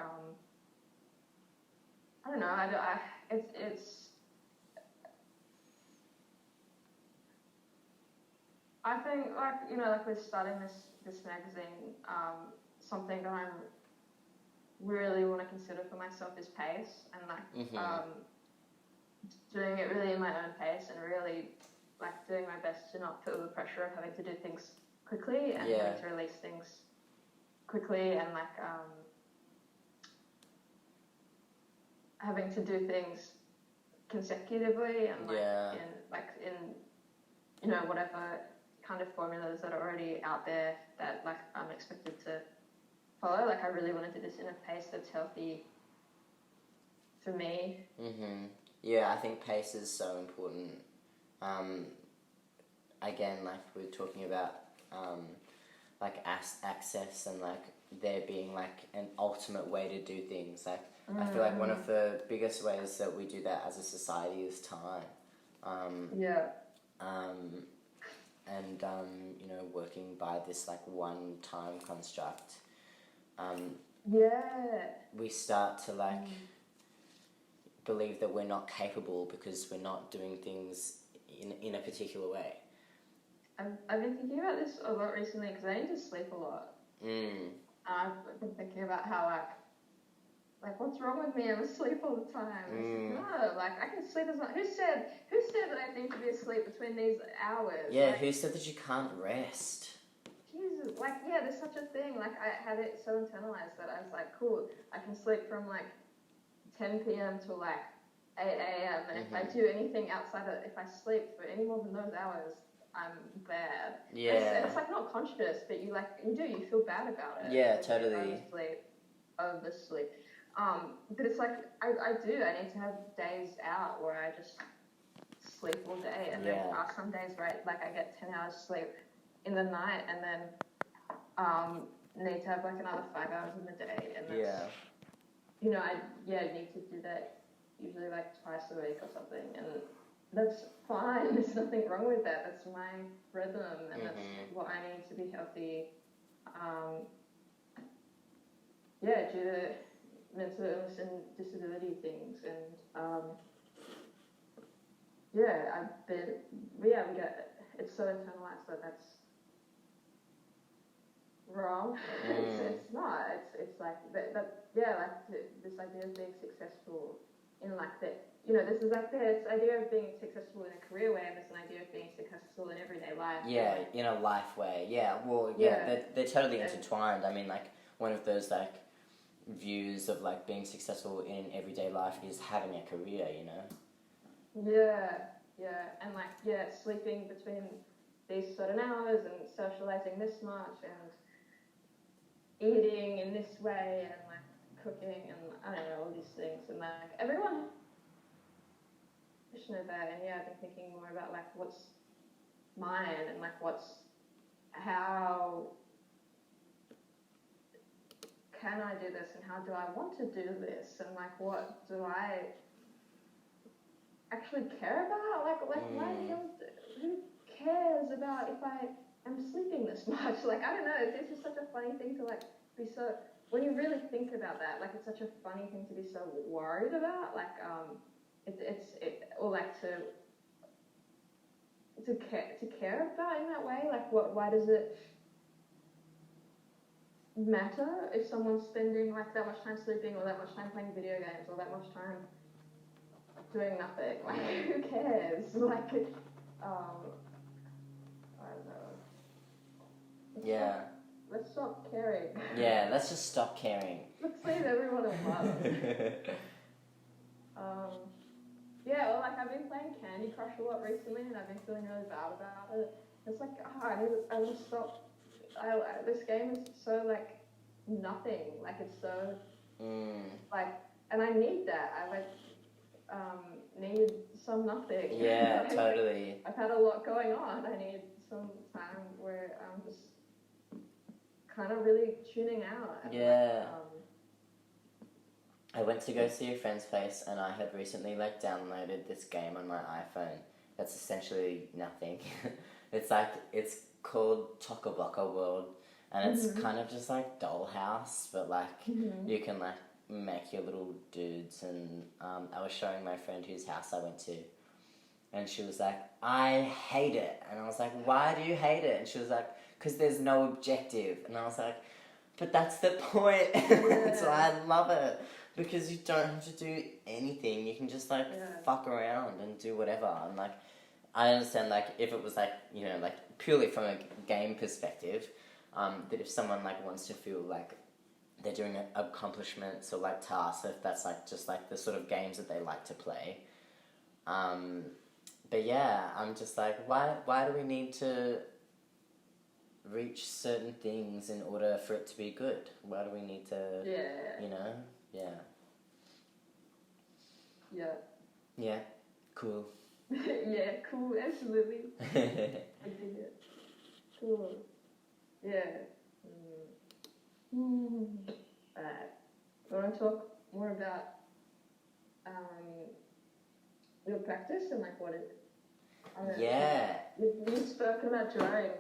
Speaker 2: I don't know. It's. I think, like, like, with starting this magazine, something that I really want to consider for myself is pace, and, like, doing it really in my own pace, and really, like, doing my best to not feel the pressure of having to do things quickly and having to release things quickly, and, like, having to do things consecutively, and, like, in whatever kind of formulas that are already out there that, like, I'm expected to follow. Like, I really want to do this in a pace that's healthy for me.
Speaker 1: Yeah, I think pace is so important. Again, like, we're talking about like, access, and, like, there being, like, an ultimate way to do things. Like, I feel like one of the biggest ways that we do that as a society is time. And working by this, like, one time construct. We start to, like, believe that we're not capable because we're not doing things in a particular way.
Speaker 2: I've been thinking about this a lot recently, because I need to sleep a lot. I've been thinking about how, like, what's wrong with me? I'm asleep all the time. No, like, I can sleep as much. Who said that I need to be asleep between these hours?
Speaker 1: Yeah,
Speaker 2: like,
Speaker 1: who said that you can't rest?
Speaker 2: Jesus, like, there's such a thing. Like, I had it so internalized that I was like, cool, I can sleep from, like, 10 p.m. to, like, 8 a.m. And if I do anything outside of, if I sleep for any more than those hours, I'm bad.
Speaker 1: Yeah.
Speaker 2: It's like not conscious, but you feel bad about it.
Speaker 1: Yeah,
Speaker 2: Like,
Speaker 1: totally.
Speaker 2: Oversleep. But it's like I need to have days out where I just sleep all day, and then some days like I get 10 hours sleep in the night, and then need to have like another 5 hours in the day, and that's, I need to do that usually like twice a week or something, and that's fine. There's nothing wrong with that. That's my rhythm, and that's what I need to be healthy. Due to mental illness and disability things, and it's so internalized that that's wrong. It's not. It's like this idea of being successful in like that. This is like this idea of being successful in a career way, and there's an idea of being successful in everyday life.
Speaker 1: Yeah, in a life way. Yeah, well, they're totally intertwined. I mean, like, one of those, like, views of, like, being successful in everyday life is having a career,
Speaker 2: And, like, sleeping between these certain hours and socializing this much and eating in this way and, like, cooking and, I don't know, all these things. And, like, everyone of that, and I've been thinking more about like what's mine and like how can I do this and how do I want to do this and like what do I actually care about, who cares about if I am sleeping this much, like I don't know, it's just such a funny thing to like be so, when you really think about that, like it's such a funny thing to be so worried about, like or like to care about in that way, like why does it matter if someone's spending like that much time sleeping or that much time playing video games or that much time doing nothing, like who cares, like I don't know, let's stop caring.
Speaker 1: Let's just stop caring.
Speaker 2: Let's leave everyone alone. Well, like I've been playing Candy Crush a lot recently, and I've been feeling really bad about it. It's like, I want to stop. This game is so like nothing. Like it's so like, and I need that. I like need some nothing.
Speaker 1: Yeah, totally.
Speaker 2: I've had a lot going on. I need some time where I'm just kind of really tuning out. And,
Speaker 1: I went to go see a friend's place, and I had recently like downloaded this game on my iPhone that's essentially nothing. It's called Toca World, and it's kind of just like Dollhouse, but like you can like make your little dudes, and I was showing my friend whose house I went to, and she was like, I hate it, and I was like, why do you hate it? And she was like, because there's no objective, and I was like, but that's the point. That's why I love it. Because you don't have to do anything. You can just, like, fuck around and do whatever. And, like, I understand, like, if it was, like, like, purely from a game perspective, that if someone, like, wants to feel like they're doing accomplishments or, like, tasks, if that's, like, just, like, the sort of games that they like to play. But, yeah, I'm just like, why do we need to reach certain things in order for it to be good? Why do we need to, Yeah, cool.
Speaker 2: Cool, absolutely. I dig it. Cool. Yeah. Alright. I want to talk more about your practice and like what it... You've spoken about drawing.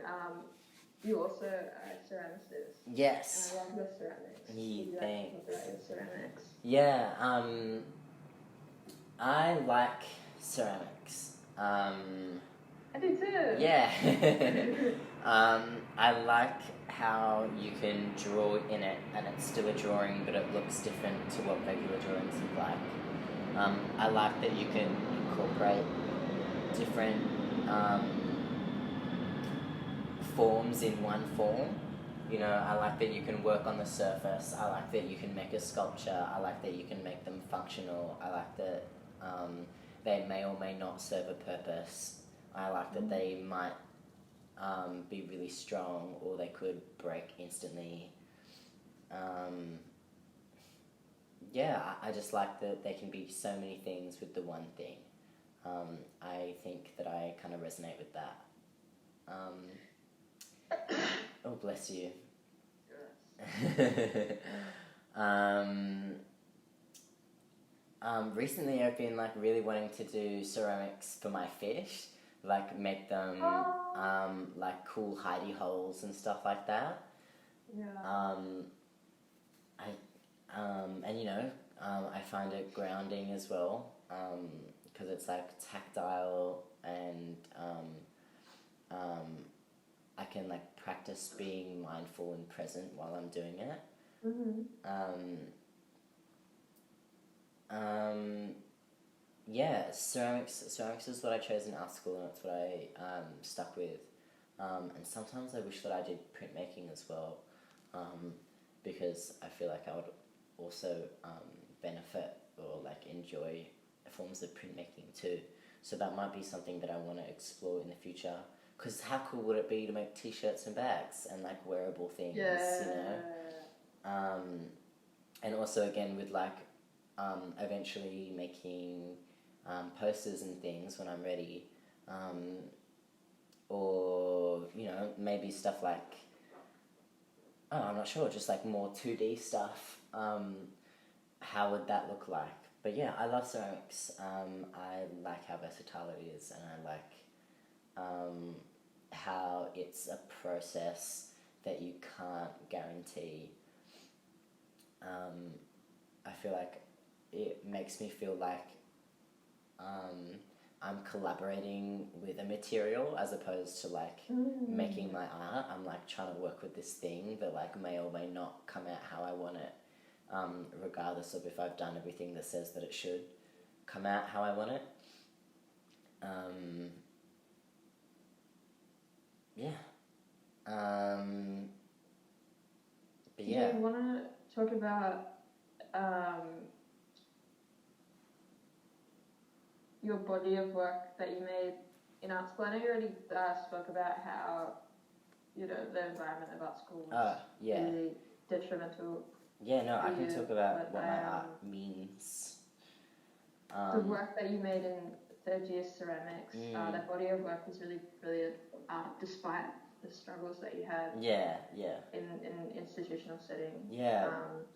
Speaker 2: You also are a ceramicist.
Speaker 1: Yes.
Speaker 2: And I love your ceramics.
Speaker 1: Thanks.
Speaker 2: Your ceramics.
Speaker 1: Yeah, I like ceramics.
Speaker 2: I do too.
Speaker 1: Yeah. I like how you can draw in it and it's still a drawing but it looks different to what regular drawings look like. I like that you can incorporate different forms in one form. I like that you can work on the surface. I like that you can make a sculpture. I like that you can make them functional. I like that they may or may not serve a purpose. I like that they might be really strong, or they could break instantly. I just like that there can be so many things with the one thing. I think that I kind of resonate with that. Oh, bless you. Recently I've been like really wanting to do ceramics for my fish, like make them like cool hidey holes and stuff like that.
Speaker 2: Yeah.
Speaker 1: I find it grounding as well, because it's like tactile, and I can like practice being mindful and present while I'm doing it. Ceramics is what I chose in art school, and that's what I stuck with. And sometimes I wish that I did printmaking as well, because I feel like I would also benefit or like enjoy forms of printmaking too. So that might be something that I want to explore in the future. Because how cool would it be to make t-shirts and bags and like wearable things, you know? And also again with like eventually making posters and things when I'm ready, or you know, maybe stuff like, oh, I'm not sure, just like more 2D stuff. How would that look like? But yeah, I love ceramics. I like how versatile it is, and I like how it's a process that you can't guarantee. I feel like it makes me feel like I'm collaborating with a material as opposed to like making my art. I'm like trying to work with this thing that like may or may not come out how I want it, regardless of if I've done everything that says that it should come out how I want it. But yeah.
Speaker 2: Do you want to talk about your body of work that you made in art school? I know you already spoke about how, you know, the environment of art school was really detrimental.
Speaker 1: Yeah, no, I can talk about what my art means.
Speaker 2: The work that you made in third year ceramics, that body of work was really brilliant, despite the struggles that you had. In institutional setting.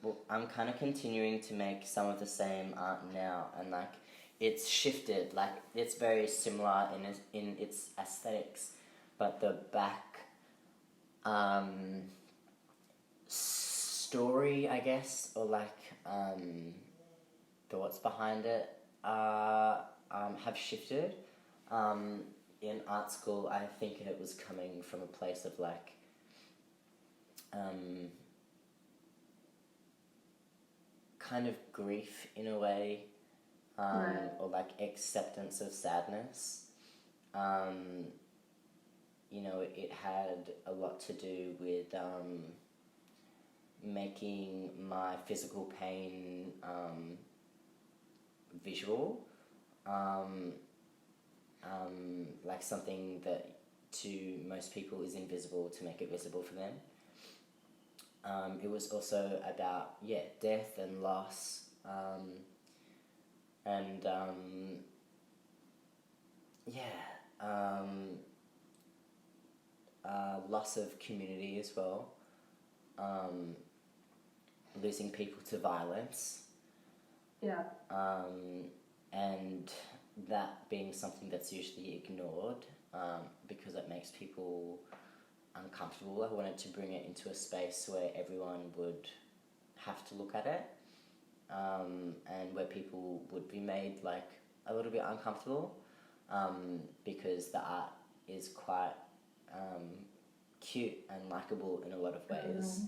Speaker 1: Well, I'm kind of continuing to make some of the same art now, and like it's shifted. Like it's very similar in its aesthetics, but the back story, I guess, or like thoughts behind it have shifted. In art school, I think it was coming from a place of like kind of grief in a way, or like acceptance of sadness. You know, it had a lot to do with making my physical pain visual, like something that to most people is invisible, to make it visible for them. It was also about death and loss, and loss of community as well, losing people to violence, and that being something that's usually ignored, because it makes people uncomfortable. I wanted to bring it into a space where everyone would have to look at it, and where people would be made like a little bit uncomfortable, because the art is quite cute and likable in a lot of ways,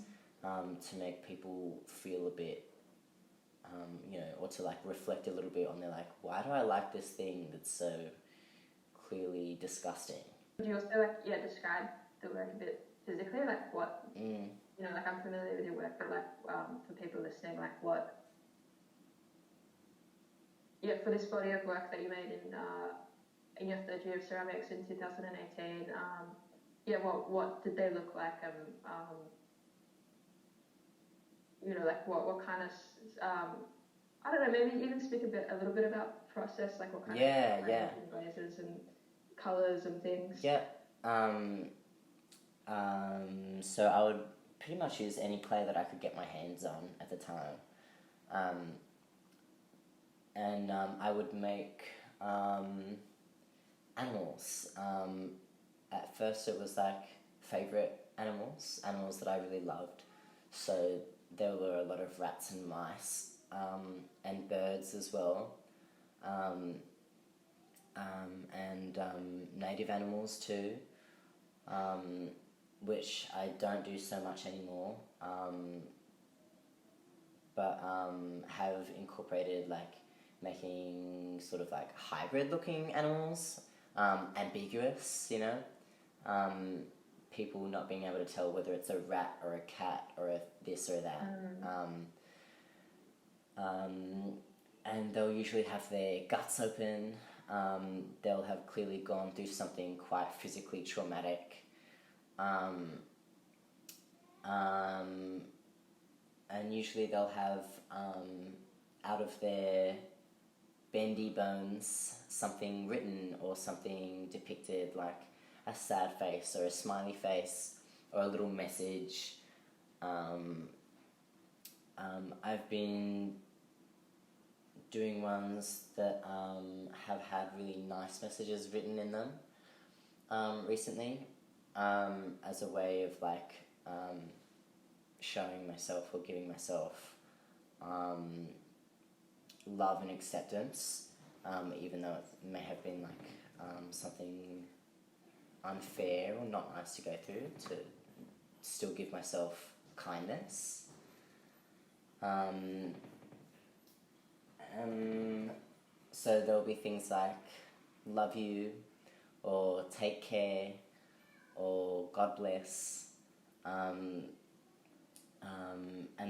Speaker 1: to make people feel a bit, you know, or to like reflect a little bit on their like, why do I like this thing that's so clearly disgusting?
Speaker 2: Would you also like describe the work a bit physically, like what you know, like I'm familiar with your work, but like for people listening, like what for this body of work that you made in your third year of ceramics in 2018, yeah, what did they look like? You know, like what kind of I don't know, maybe even speak a little bit about process, like what kind of glazes and colors and things.
Speaker 1: Yeah. So I would pretty much use any clay that I could get my hands on at the time. And I would make animals. At first it was like favorite animals that I really loved. So there were a lot of rats and mice, and birds as well, and native animals too, which I don't do so much anymore, but have incorporated like making sort of like hybrid looking animals, ambiguous, you know, people not being able to tell whether it's a rat or a cat or a this or that. And they'll usually have their guts open. They'll have clearly gone through something quite physically traumatic. And usually they'll have, out of their bendy bones, something written or something depicted, like a sad face or a smiley face or a little message. I've been doing ones that have had really nice messages written in them recently, as a way of like showing myself or giving myself love and acceptance, even though it may have been like something unfair or not nice to go through, to still give myself kindness. So there'll be things like love you or take care or God bless, and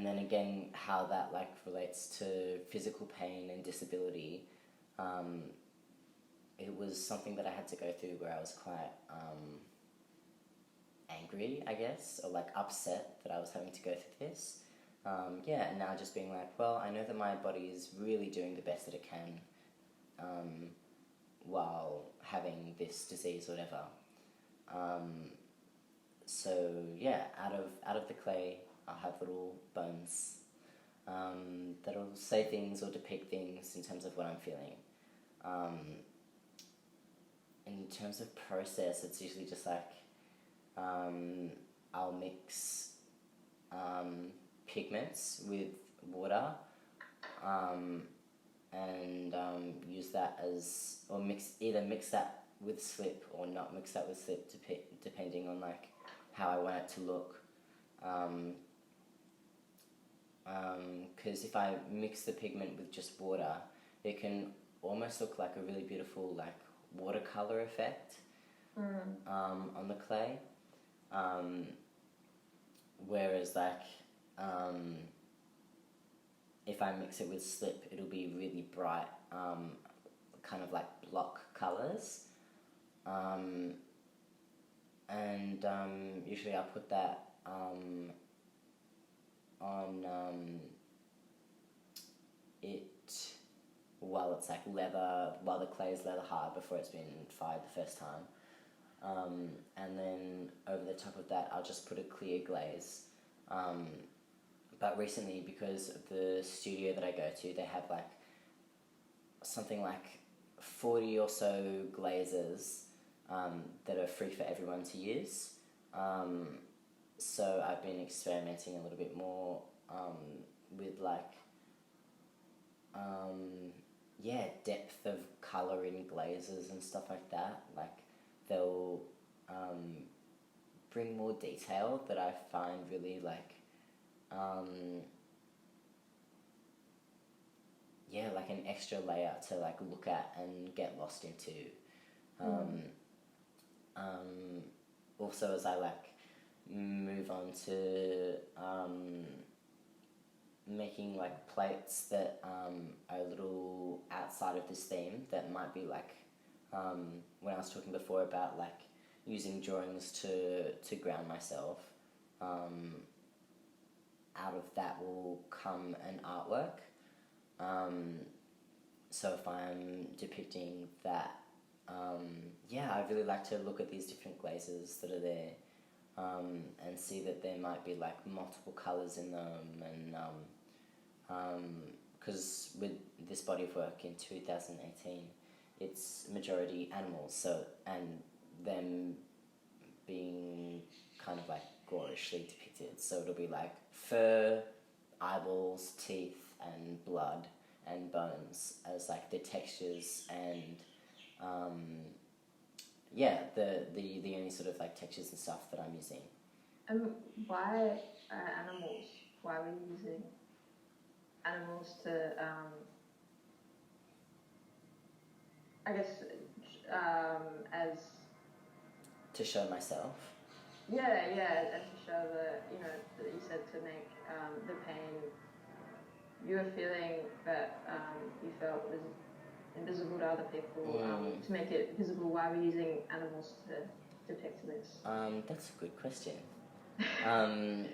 Speaker 1: then again how that like relates to physical pain and disability. It was something that I had to go through where I was quite angry, I guess, or like upset that I was having to go through this. And now just being like, well, I know that my body is really doing the best that it can while having this disease or whatever. So yeah, out of the clay, I'll have little bones that'll say things or depict things in terms of what I'm feeling. In terms of process, it's usually just like I'll mix pigments with water, and use that as, or mix that with slip or not mix that with slip, depending on like how I want it to look. Because if I mix the pigment with just water, it can almost look like a really beautiful like watercolor effect on the clay. Whereas like if I mix it with slip, it'll be really bright, kind of like block colors. And usually I'll put that on it while it's like leather, while the clay is leather hard before it's been fired the first time. And then over the top of that, I'll just put a clear glaze. But recently, because of the studio that I go to, they have like something like 40 or so glazes that are free for everyone to use. So I've been experimenting a little bit more with like depth of colour in glazes and stuff like that. Like they'll bring more detail that I find really like like an extra layer to like look at and get lost into. Also, as I like move on to making like plates that are a little outside of this theme, that might be like when I was talking before about like using drawings to ground myself. Out of that will come an artwork. So if I'm depicting that, I really like to look at these different glazes that are there, and see that there might be like multiple colours in them, and because with this body of work in 2018, it's majority animals, so, and them being kind of like gorishly depicted, so it'll be like fur, eyeballs, teeth, and blood and bones as like the textures, and the only sort of like textures and stuff that I'm using.
Speaker 2: Why animals? Why were you using animals to I guess as
Speaker 1: to show myself?
Speaker 2: And to show that you said to make the pain you were feeling that you felt was invisible to other people, to make it visible. Why were you using animals to depict this?
Speaker 1: That's a good question. I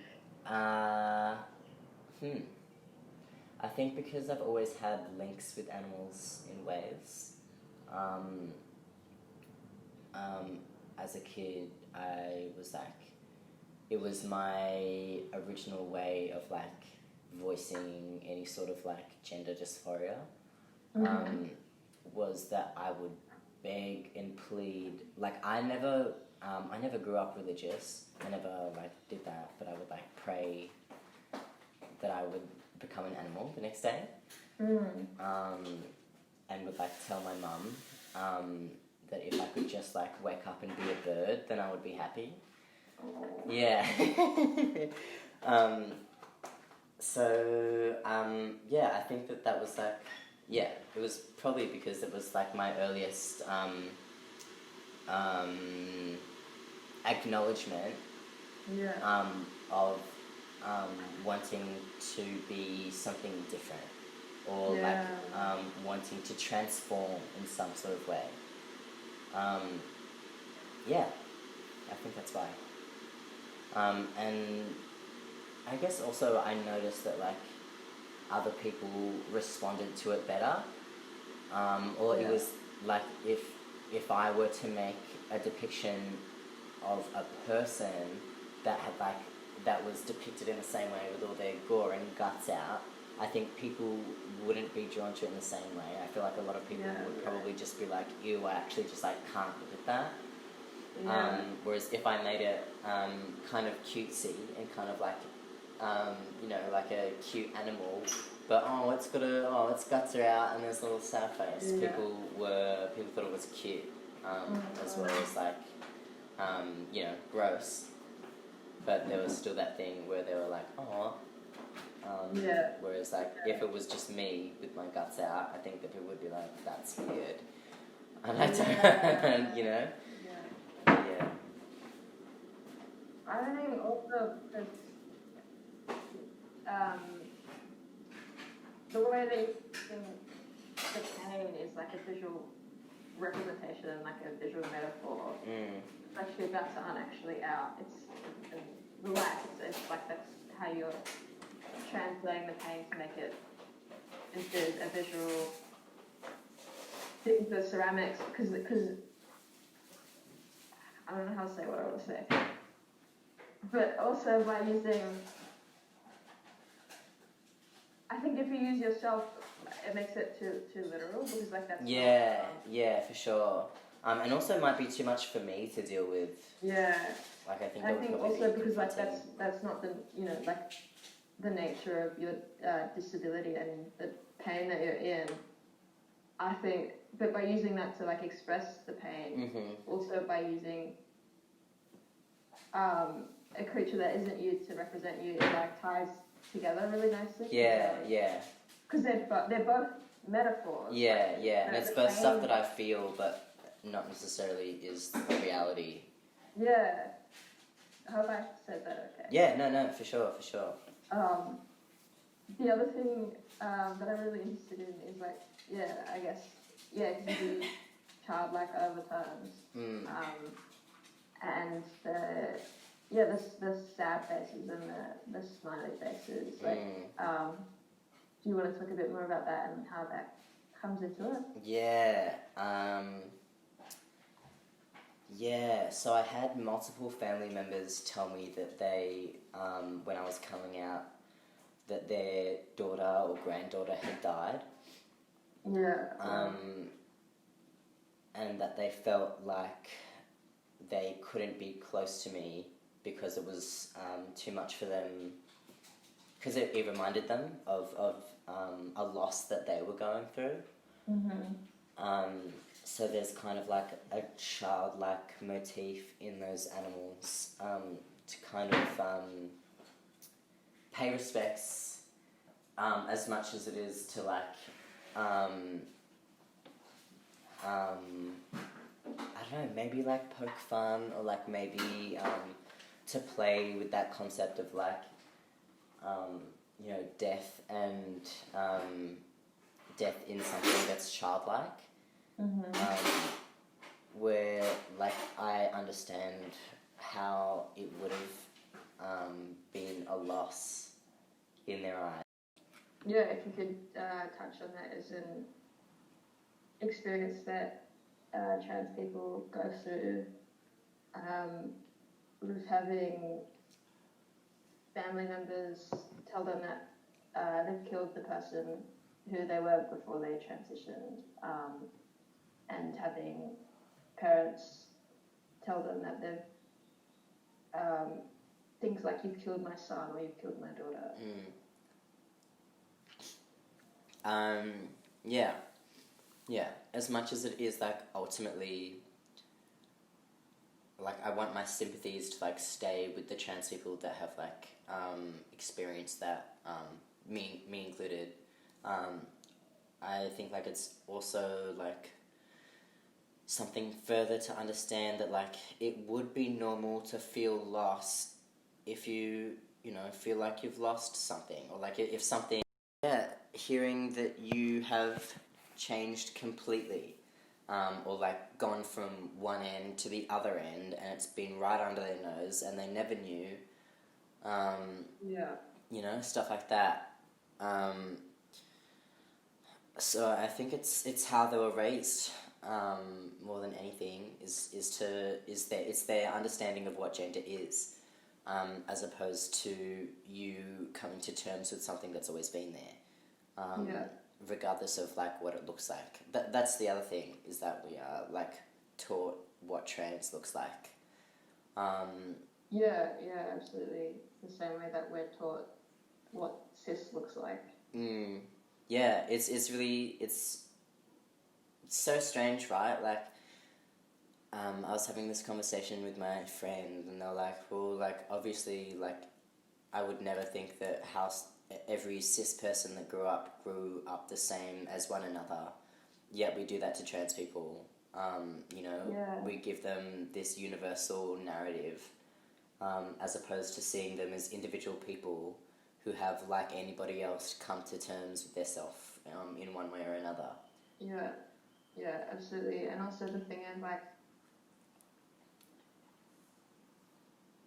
Speaker 1: think because I've always had links with animals in ways. As a kid, I was like, it was my original way of like voicing any sort of like gender dysphoria. Was that I would beg and plead. Like I never grew up religious. I never like did that, but I would like pray that I would become an animal the next day. And would like tell my mum that if I could just like wake up and be a bird, then I would be happy. Yeah. I think that was like, it was probably because it was like my earliest acknowledgement of wanting to be something different, or wanting to transform in some sort of way. I think that's why. And I guess also I noticed that like other people responded to it better, it was like if I were to make a depiction of a person that had like that was depicted in the same way with all their gore and guts out, I think people wouldn't be drawn to it in the same way. I feel like a lot of people would probably just be like, ew, I actually just like can't look at that. Whereas if I made it kind of cutesy and kind of like like a cute animal, but its guts are out and there's a little sad face. People thought it was cute, as well as like gross. But there was still that thing where they were like, oh. Whereas like if it was just me with my guts out, I think that people would be like, that's weird. And I don't,
Speaker 2: I think also because the way they think the pain is like a visual representation and like a visual metaphor. Like your guts aren't actually out. It's relaxed. It's like that's how you're translating the pain to make it into a visual thing. The ceramics, because I don't know how to say what I want to say. But also by using, I think if you use yourself, it makes it too literal, because like that's for
Speaker 1: sure. And also it might be too much for me to deal with. Like I think
Speaker 2: also because like that's not the like the nature of your disability and the pain that you're in. I think, but by using that to like express the pain, also by using a creature that isn't you to represent you, it like ties together really nicely. Because they're both metaphors.
Speaker 1: And it's both stuff that I feel, but not necessarily is the reality.
Speaker 2: I hope I said that okay.
Speaker 1: No, for sure.
Speaker 2: The other thing that I'm really interested in is like, I guess, because you do childlike over times. and the sad faces and the smiley faces. Like, do you want to talk a bit more about that and how that comes into it?
Speaker 1: Yeah. So I had multiple family members tell me that they, when I was coming out, that their daughter or granddaughter had died.
Speaker 2: Yeah.
Speaker 1: And that they felt like they couldn't be close to me because it was too much for them, because it reminded them of a loss that they were going through. So there's kind of like a childlike motif in those animals, to kind of pay respects as much as it is to like I don't know, maybe like poke fun, or like maybe to play with that concept of like death and death in something that's childlike. Where like I understand how it would have been a loss in their eyes.
Speaker 2: Yeah, if you could touch on that as an experience that trans people go through, with having family members tell them that they've killed the person who they were before they transitioned, and having parents tell them that they've things like, you've killed my son or you've killed my daughter.
Speaker 1: Yeah, as much as it is like ultimately, like I want my sympathies to like stay with the trans people that have like experienced that, me included. I think like it's also like something further to understand that like it would be normal to feel lost if you feel like you've lost something, or like if something, hearing that you have changed completely, or like gone from one end to the other end and it's been right under their nose and they never knew, stuff like that. So I think it's how they were raised, more than anything, is their understanding of what gender is, as opposed to you coming to terms with something that's always been there, regardless of like what it looks like. That's the other thing, is that we are like taught what trans looks like.
Speaker 2: Yeah, absolutely. The same way that we're taught what cis looks like.
Speaker 1: Yeah, it's really, it's so strange, right? Like, I was having this conversation with my friend, and they're like, well, like, obviously, like, I would never think that every cis person that grew up the same as one another, yet we do that to trans people. We give them this universal narrative, as opposed to seeing them as individual people who have, like anybody else, come to terms with their self, in one way or another.
Speaker 2: Yeah, absolutely. And also the thing is, like,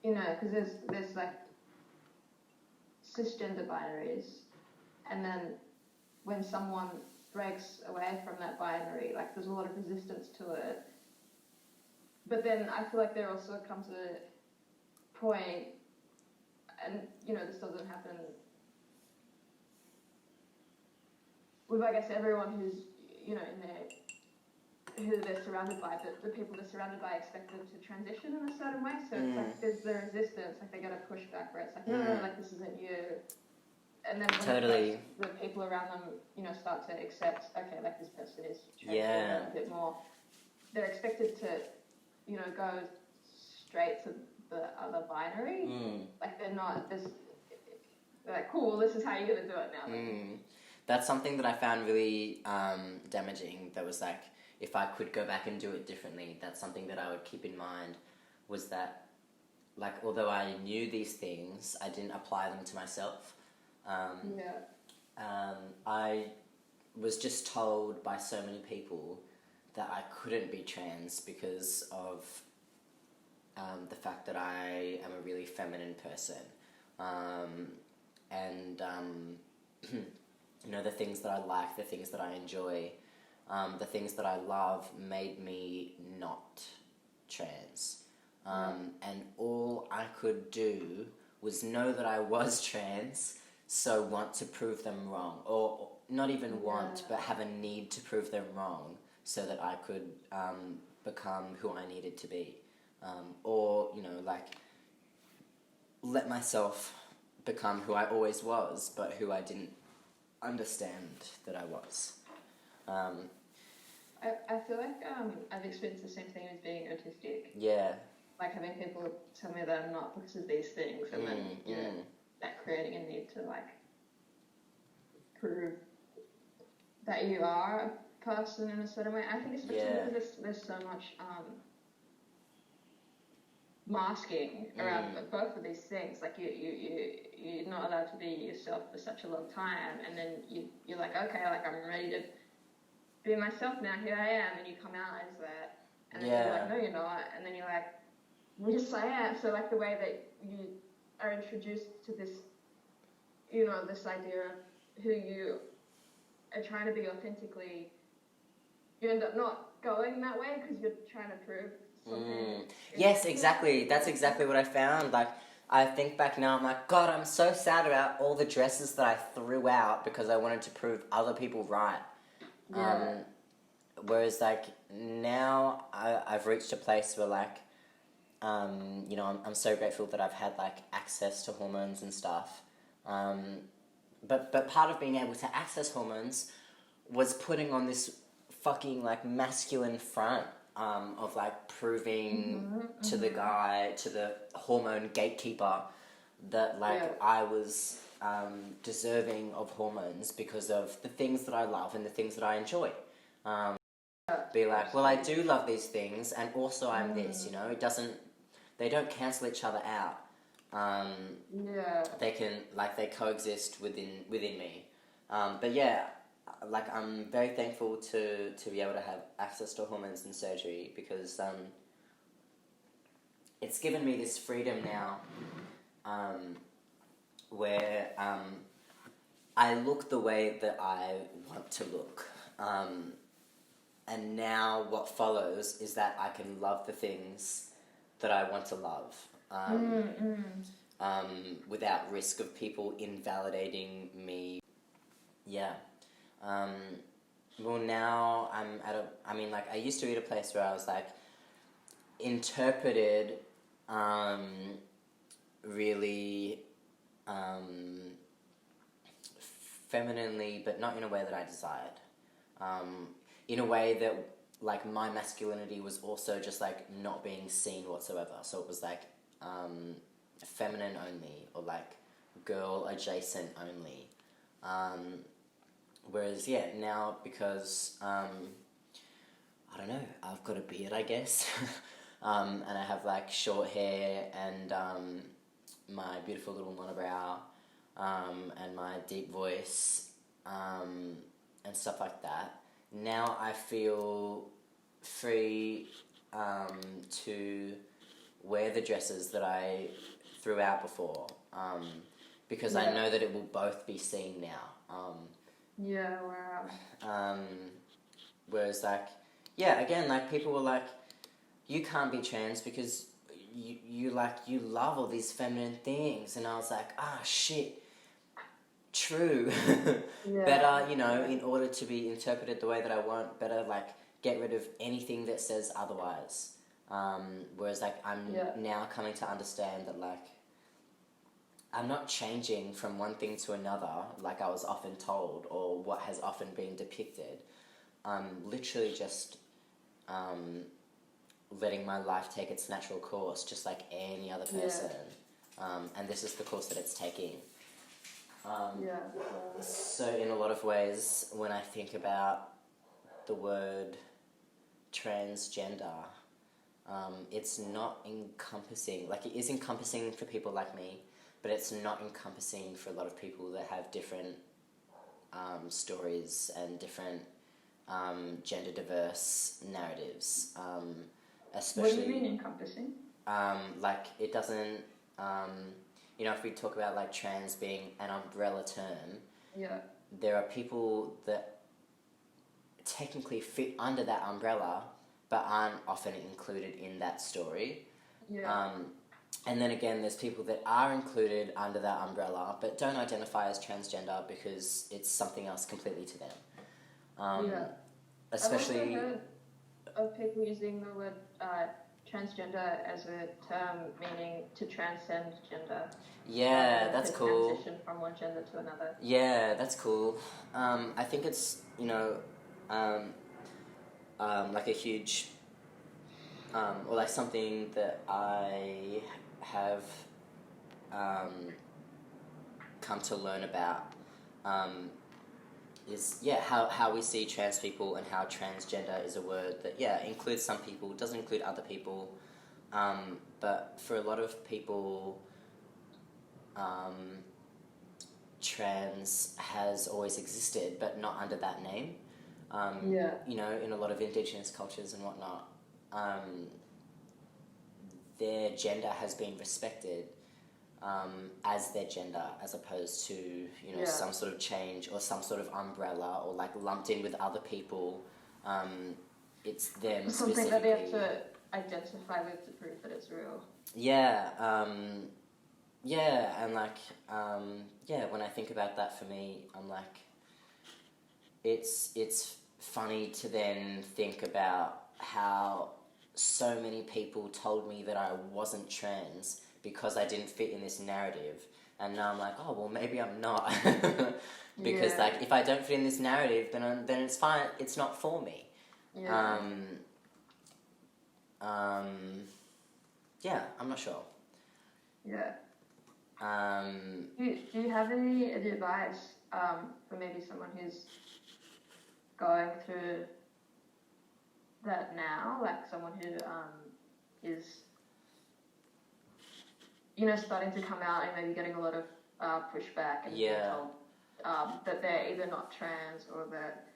Speaker 2: because there's like cisgender binaries, and then when someone breaks away from that binary, like, there's a lot of resistance to it. But then I feel like there also comes a point, and this doesn't happen with, I guess, everyone who's who they're surrounded by, the people they're surrounded by expect them to transition in a certain way. So it's like there's the resistance, like they gotta push back where it's like, no, like, this isn't you. And then when the people around them, start to accept, okay, like, this person is transgender a bit more, they're expected to, go straight to the other binary. Like, they're like, cool, this is how you're gonna do it now.
Speaker 1: That's something that I found really damaging. That was like, if I could go back and do it differently, that's something that I would keep in mind, was that, like, although I knew these things, I didn't apply them to myself. I was just told by so many people that I couldn't be trans because of the fact that I am a really feminine person, and you know, the things that I like, the things that I enjoy, the things that I love made me not trans. And all I could do was know that I was trans, so want to prove them wrong, or not even want, but have a need to prove them wrong, so that I could become who I needed to be, or, you know, like, let myself become who I always was, but who I didn't understand that I was.
Speaker 2: I feel like I've experienced the same thing as being autistic.
Speaker 1: Yeah.
Speaker 2: Like having people tell me that I'm not because of these things, and then you know, that creating a need to like prove that you are a person in a certain way. I think especially because there's so much masking around both of these things. Like you're not allowed to be yourself for such a long time, and then you're like, okay, like I'm ready to be myself now. Here I am, and you come out as that, and then you're like, no, you're not, and then you're like, yes, I am. So like the way that you are introduced to this, you know, this idea of who you are trying to be authentically, you end up not going that way because you're trying to prove something.
Speaker 1: Yes, exactly. That's exactly what I found. Like, I think back now, I'm like, God, I'm so sad about all the dresses that I threw out because I wanted to prove other people right.
Speaker 2: Yeah.
Speaker 1: Whereas, like, now I've reached a place where, like, you know, I'm so grateful that I've had, like, access to hormones and stuff. But part of being able to access hormones was putting on this fucking, like, masculine front of, like, proving to the guy, to the hormone gatekeeper, that, like, I was deserving of hormones because of the things that I love and the things that I enjoy. Be like, well, I do love these things, and also I'm this, you know? They don't cancel each other out. They can, like, they coexist within me. But yeah, like, I'm very thankful to be able to have access to hormones and surgery, because it's given me this freedom now, where I look the way that I want to look. And now what follows is that I can love the things that I want to love, without risk of people invalidating me. Yeah. Well, now I'm I used to be at a place where I was, like, interpreted really femininely, but not in a way that I desired. In a way that, like, my masculinity was also just, like, not being seen whatsoever. So it was, like, feminine only, or, like, girl adjacent only. Whereas, yeah, now, because, I don't know, I've got a beard, I guess, and I have, like, short hair, and my beautiful little monobrow, and my deep voice, and stuff like that. Now I feel free to wear the dresses that I threw out before, because I know that it will both be seen now. Whereas, like, again, like, people were like, you can't be trans because you love all these feminine things, and I was like, shit. True. Better, you know, in order to be interpreted the way that I want, better, like, get rid of anything that says otherwise. Whereas, like, I'm now coming to understand that, like, I'm not changing from one thing to another like I was often told, or what has often been depicted. I'm literally just letting my life take its natural course, just like any other person. And this is the course that it's taking. So in a lot of ways, when I think about the word transgender, it's not encompassing, like, it is encompassing for people like me, but it's not encompassing for a lot of people that have different stories and different gender diverse narratives. Especially,
Speaker 2: what do you mean encompassing?
Speaker 1: like it doesn't, you know, if we talk about like trans being an umbrella term,
Speaker 2: Yeah.
Speaker 1: there are people that technically fit under that umbrella but aren't often included in that story.
Speaker 2: Yeah.
Speaker 1: And then again, there's people that are included under that umbrella but don't identify as transgender because it's something else completely to them.
Speaker 2: Yeah.
Speaker 1: Especially...
Speaker 2: I've also heard of people using the word transgender as a term meaning to transcend gender.
Speaker 1: Yeah, that's cool.
Speaker 2: Transition from one gender to another.
Speaker 1: Yeah, that's cool. I think it's, you know, like a huge, or like something that I have come to learn about is, yeah, how we see trans people and how transgender is a word that, yeah, includes some people, doesn't include other people, but for a lot of people, trans has always existed, but not under that name. You know, in a lot of Indigenous cultures and whatnot, their gender has been respected as their gender, as opposed to, you know, some sort of change or some sort of umbrella or like lumped in with other people. It's them
Speaker 2: something
Speaker 1: specifically.
Speaker 2: That they have to identify with to prove that it's real.
Speaker 1: Yeah. Yeah, and like, yeah, when I think about that, for me, I'm like, it's funny to then think about how so many people told me that I wasn't trans because I didn't fit in this narrative, and now I'm like, oh, well, maybe I'm not, because like, if I don't fit in this narrative, then it's fine, it's not for me. Yeah, I'm not sure.
Speaker 2: Yeah. Do you have any advice for maybe someone who's going through that now, like someone who is, you know, starting to come out and maybe getting a lot of pushback and being told that they're either not trans or that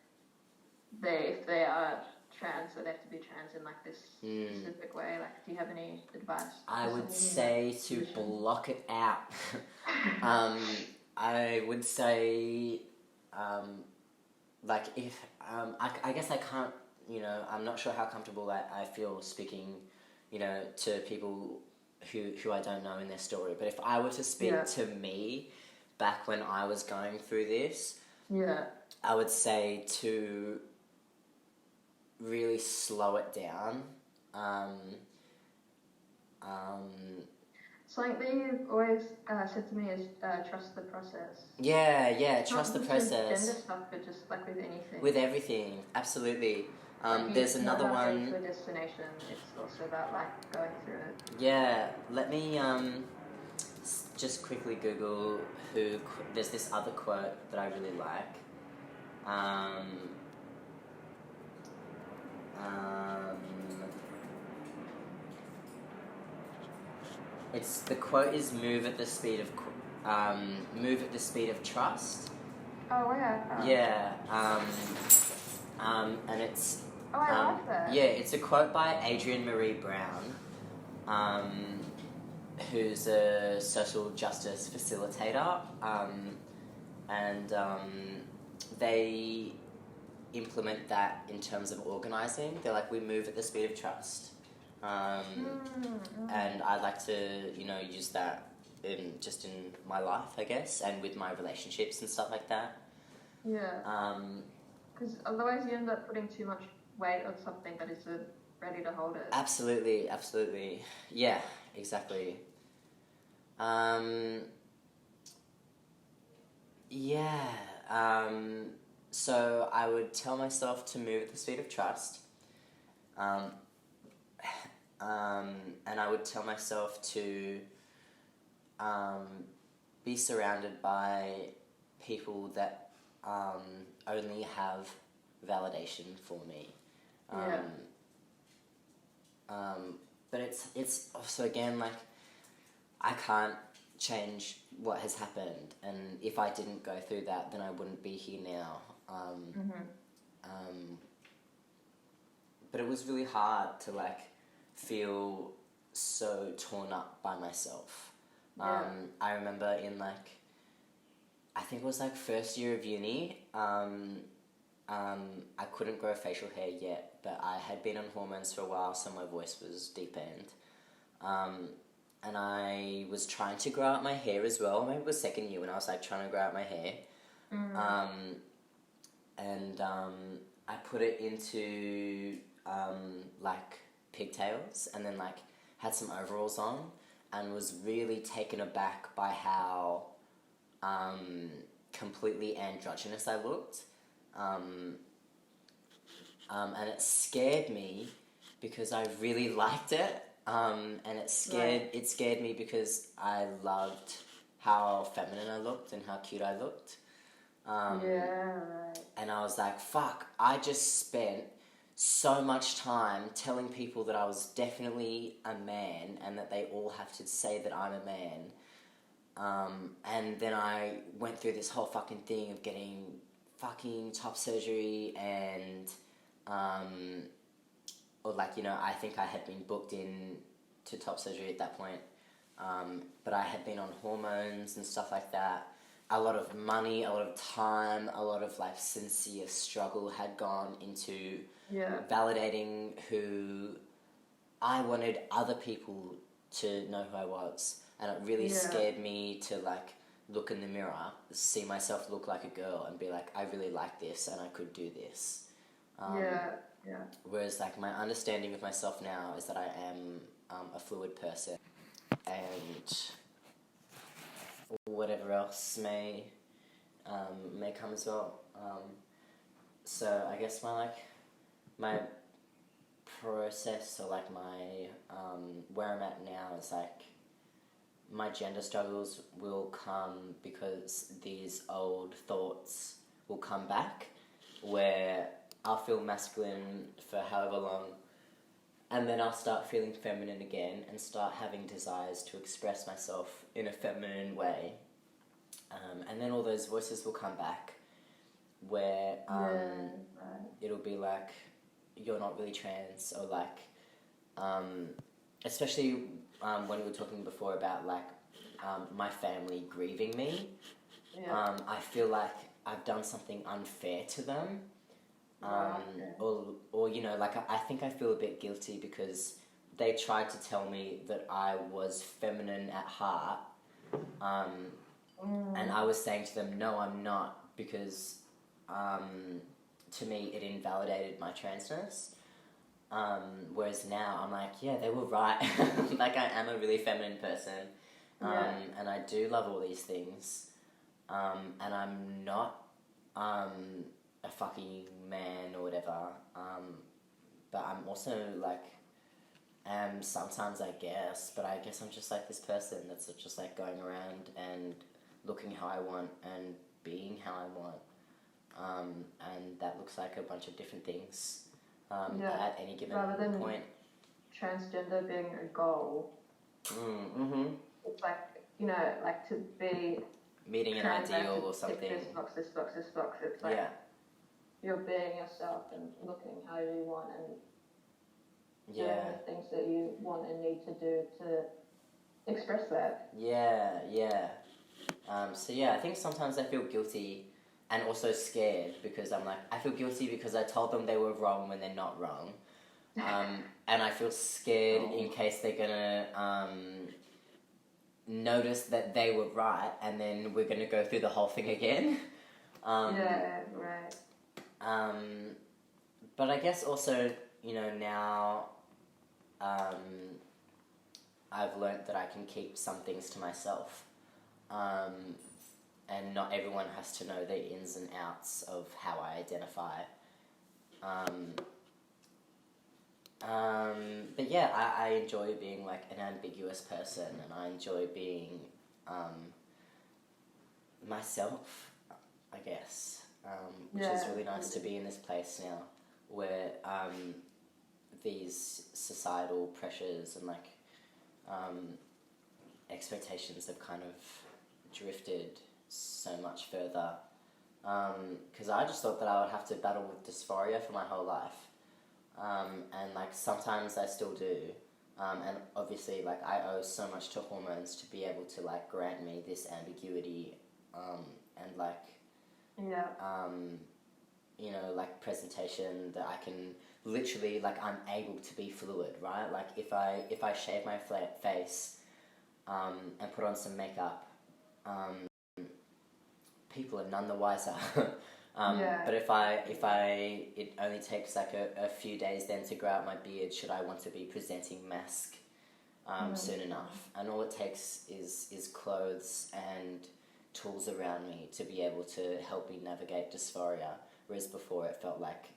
Speaker 2: if they are trans, that they have to be trans in like this specific way? Like, do you have any advice?
Speaker 1: I would say to block it out. I would say, like, if I guess I can't, you know, I'm not sure how comfortable I feel speaking, you know, to people who I don't know in their story. But if I were to speak to me back when I was going through this, I would say to really slow it down.
Speaker 2: Something that you've always said to me is trust the process.
Speaker 1: Yeah, trust the process.
Speaker 2: Not just with gender stuff, but just like with anything.
Speaker 1: With everything, absolutely.
Speaker 2: Like
Speaker 1: there's another one.
Speaker 2: It's not about going to a destination, it's also about like going through it.
Speaker 1: Yeah, let me just quickly Google there's this other quote that I really like. It's the quote is move at the speed of trust.
Speaker 2: Oh yeah.
Speaker 1: Yeah. And it's.
Speaker 2: Oh, I like that.
Speaker 1: Yeah, it's a quote by Adrienne Marie Brown, who's a social justice facilitator, and they implement that in terms of organising. They're like, we move at the speed of trust. And I'd like to, you know, use that in my life, I guess, and with my relationships and stuff like that.
Speaker 2: Yeah. Because otherwise you end up putting too much weight on something that isn't ready to hold it.
Speaker 1: Absolutely. Yeah, exactly. So I would tell myself to move at the speed of trust. And I would tell myself to be surrounded by people that only have validation for me. But it's also, again, like, I can't change what has happened, and if I didn't go through that, then I wouldn't be here now. But it was really hard to, like, feel so torn up by myself.
Speaker 2: Yeah.
Speaker 1: I remember in like, I think it was like first year of uni, I couldn't grow facial hair yet, but I had been on hormones for a while, so my voice was deepened. And I was trying to grow out my hair as well. Maybe it was second year when I was like trying to grow out my hair. And I put it into like pigtails, and then like had some overalls on, and was really taken aback by how completely androgynous I looked. And it scared me because I really liked it. And it scared me because I loved how feminine I looked and how cute I looked. And I was like, fuck, I just spent so much time telling people that I was definitely a man and that they all have to say that I'm a man. And then I went through this whole fucking thing of getting fucking top surgery and, or like, you know, I think I had been booked in to top surgery at that point. But I had been on hormones and stuff like that. A lot of money, a lot of time, a lot of like sincere struggle had gone into validating who I wanted other people to know who I was. And it really scared me to like look in the mirror, see myself look like a girl and be like, I really like this and I could do this. Whereas like my understanding of myself now is that I am a fluid person, and whatever else may come as well. So I guess my process, or like my where I'm at now is like my gender struggles will come because these old thoughts will come back, where I'll feel masculine for however long, and then I'll start feeling feminine again and start having desires to express myself in a feminine way. And then all those voices will come back where it'll be like, you're not really trans, or like, especially when we were talking before about like my family grieving me, I feel like I've done something unfair to them. Or you know, like I think I feel a bit guilty because they tried to tell me that I was feminine at heart, and I was saying to them, no, I'm not, because to me it invalidated my transness. Whereas now I'm like, yeah, they were right. Like I am a really feminine person, and I do love all these things, and I'm not a fucking man or whatever, but I'm also like, sometimes I guess, but I guess I'm just like this person that's just like going around and looking how I want and being how I want, and that looks like a bunch of different things at any given
Speaker 2: Rather than
Speaker 1: point.
Speaker 2: Transgender being a goal, it's like, you know, like to be
Speaker 1: meeting an ideal or something.
Speaker 2: This box. It's like you're being yourself and looking how you want and doing the things that you want and need to do to express that.
Speaker 1: So I think sometimes I feel guilty and also scared, because I'm like, I feel guilty because I told them they were wrong when they're not wrong. And I feel scared in case they're gonna notice that they were right, and then we're gonna go through the whole thing again. But I guess also, you know, now I've learnt that I can keep some things to myself, and not everyone has to know the ins and outs of how I identify. But yeah, I enjoy being like an ambiguous person, and I enjoy being myself, I guess, which is really nice to be in this place now where these societal pressures and like expectations have kind of drifted so much further, because I just thought that I would have to battle with dysphoria for my whole life, and like sometimes I still do, And obviously, like, I owe so much to hormones to be able to, like, grant me this ambiguity, and, like,
Speaker 2: Yeah.
Speaker 1: you know, like, presentation that I can literally, like, I'm able to be fluid, right? Like, if I shave my face, and put on some makeup, people are none the wiser. But if it only takes like a few days then to grow out my beard, should I want to be presenting mask soon enough? And all it takes is clothes and tools around me to be able to help me navigate dysphoria, whereas before it felt like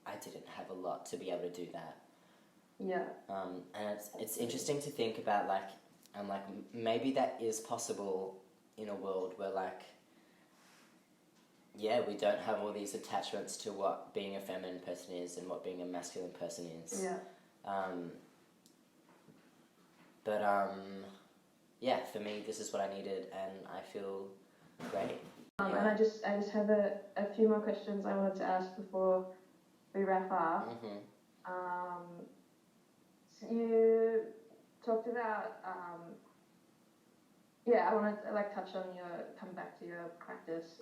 Speaker 1: I didn't have a lot to be able to do that.
Speaker 2: Yeah.
Speaker 1: And it's interesting to think about, like, maybe that is possible in a world where, like, yeah, we don't have all these attachments to what being a feminine person is and what being a masculine person is.
Speaker 2: Yeah.
Speaker 1: But yeah, for me, this is what I needed, and I feel great.
Speaker 2: And I just have a few more questions I wanted to ask before we wrap up. So you talked about I want to like touch on come back to your practice,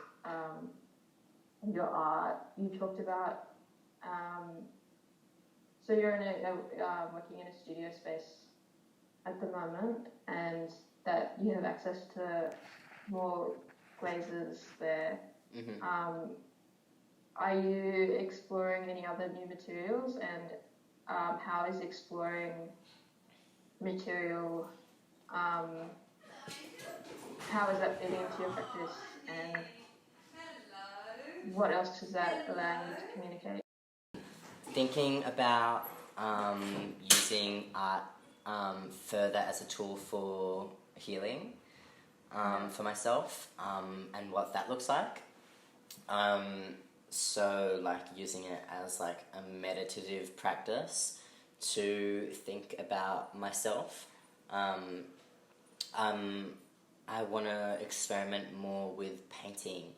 Speaker 2: your art. You talked about so you're in working in a studio space at the moment, and that you have access to more glazes there. Are you exploring any other new materials, and how is exploring material, how is that fitting into your practice, and what else does that allow you to communicate?
Speaker 1: Thinking about using art further as a tool for healing for myself, and what that looks like. So, like, using it as, like, a meditative practice to think about myself. I want to experiment more with painting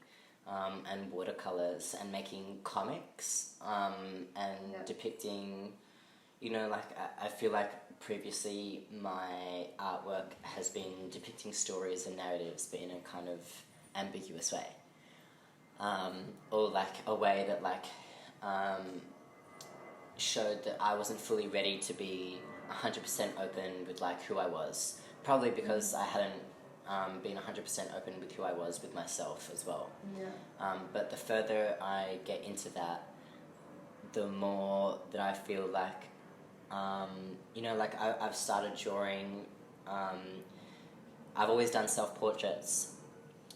Speaker 1: and watercolors and making comics and depicting, you know, like, I feel like previously my artwork has been depicting stories and narratives, but in a kind of ambiguous way. Or, like, a way that, like, showed that I wasn't fully ready to be 100% open with, like, who I was. Probably because I hadn't been 100% open with who I was with myself as well. But the further I get into that, the more that I feel like, you know, like, I've started drawing. I've always done self-portraits,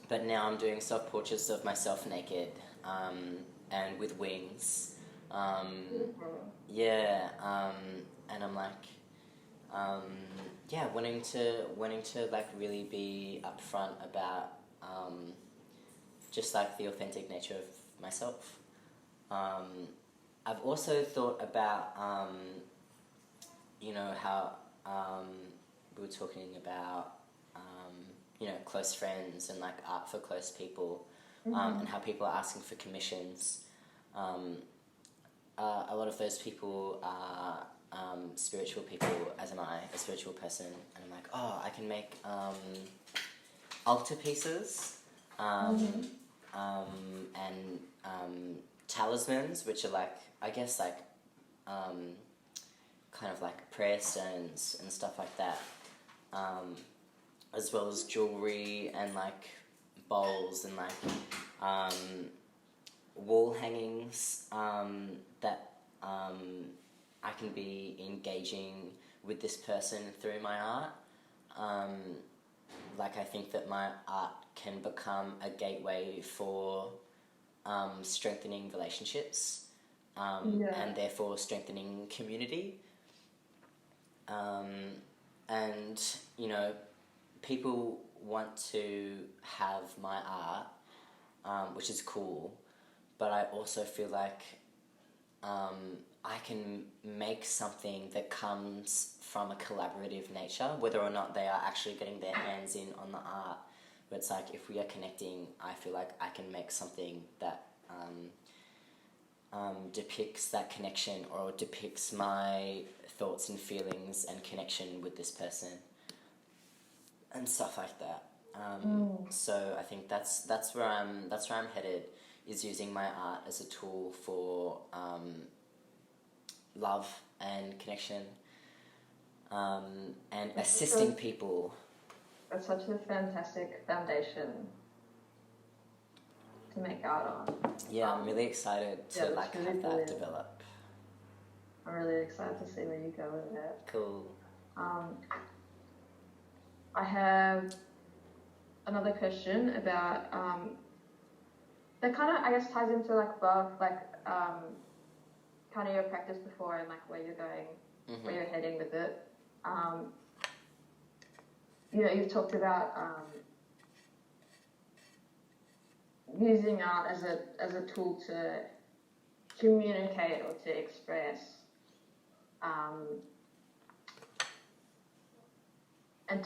Speaker 1: but now I'm doing self-portraits of myself naked, and with wings. And I'm like, wanting to like really be upfront about just like the authentic nature of myself. I've also thought about you know, how we were talking about you know, close friends and like art for close people, and how people are asking for commissions. A lot of those people are spiritual people, as am I, a spiritual person, and I'm like, oh, I can make altarpieces and talismans, which are like, I guess, like kind of like prayer stones and stuff like that, as well as jewelry and like bowls and like wall hangings that I can be engaging with this person through my art. Like, I think that my art can become a gateway for strengthening relationships, and therefore strengthening community. And, you know, people want to have my art, which is cool, but I also feel like I can make something that comes from a collaborative nature, whether or not they are actually getting their hands in on the art. But it's like, if we are connecting, I feel like I can make something that depicts that connection or depicts my thoughts and feelings and connection with this person and stuff like that. So I think that's where I'm headed, is using my art as a tool for love and connection, and assisting people.
Speaker 2: That's such a fantastic foundation to make art on.
Speaker 1: Yeah, I'm really excited to
Speaker 2: really
Speaker 1: have that develop.
Speaker 2: I'm really excited to see where you go with it.
Speaker 1: Cool.
Speaker 2: I have another question about that kind of, I guess, ties into like both kind of your practice before and like where you're going, where you're heading with it. You know, you've talked about using art as a tool to communicate or to express, and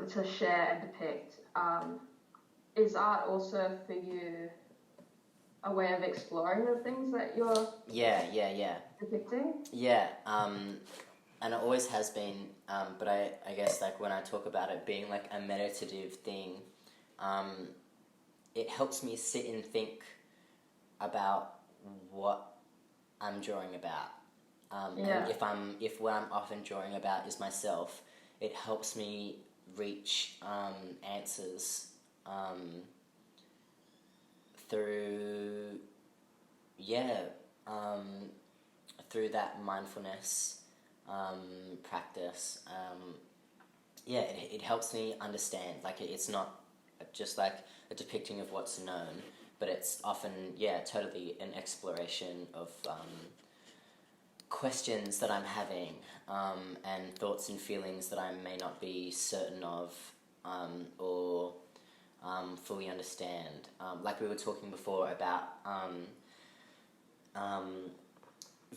Speaker 2: to share and depict. Is art also for you a way of exploring the things that you're depicting?
Speaker 1: Yeah, and it always has been, but I guess like when I talk about it being like a meditative thing, it helps me sit and think about what I'm drawing about. And if what I'm often drawing about is myself, it helps me reach answers through that mindfulness practice. It helps me understand. Like it's not just like a depicting of what's known, but it's often totally an exploration of questions that I'm having, and thoughts and feelings that I may not be certain of, or fully understand. Like we were talking before about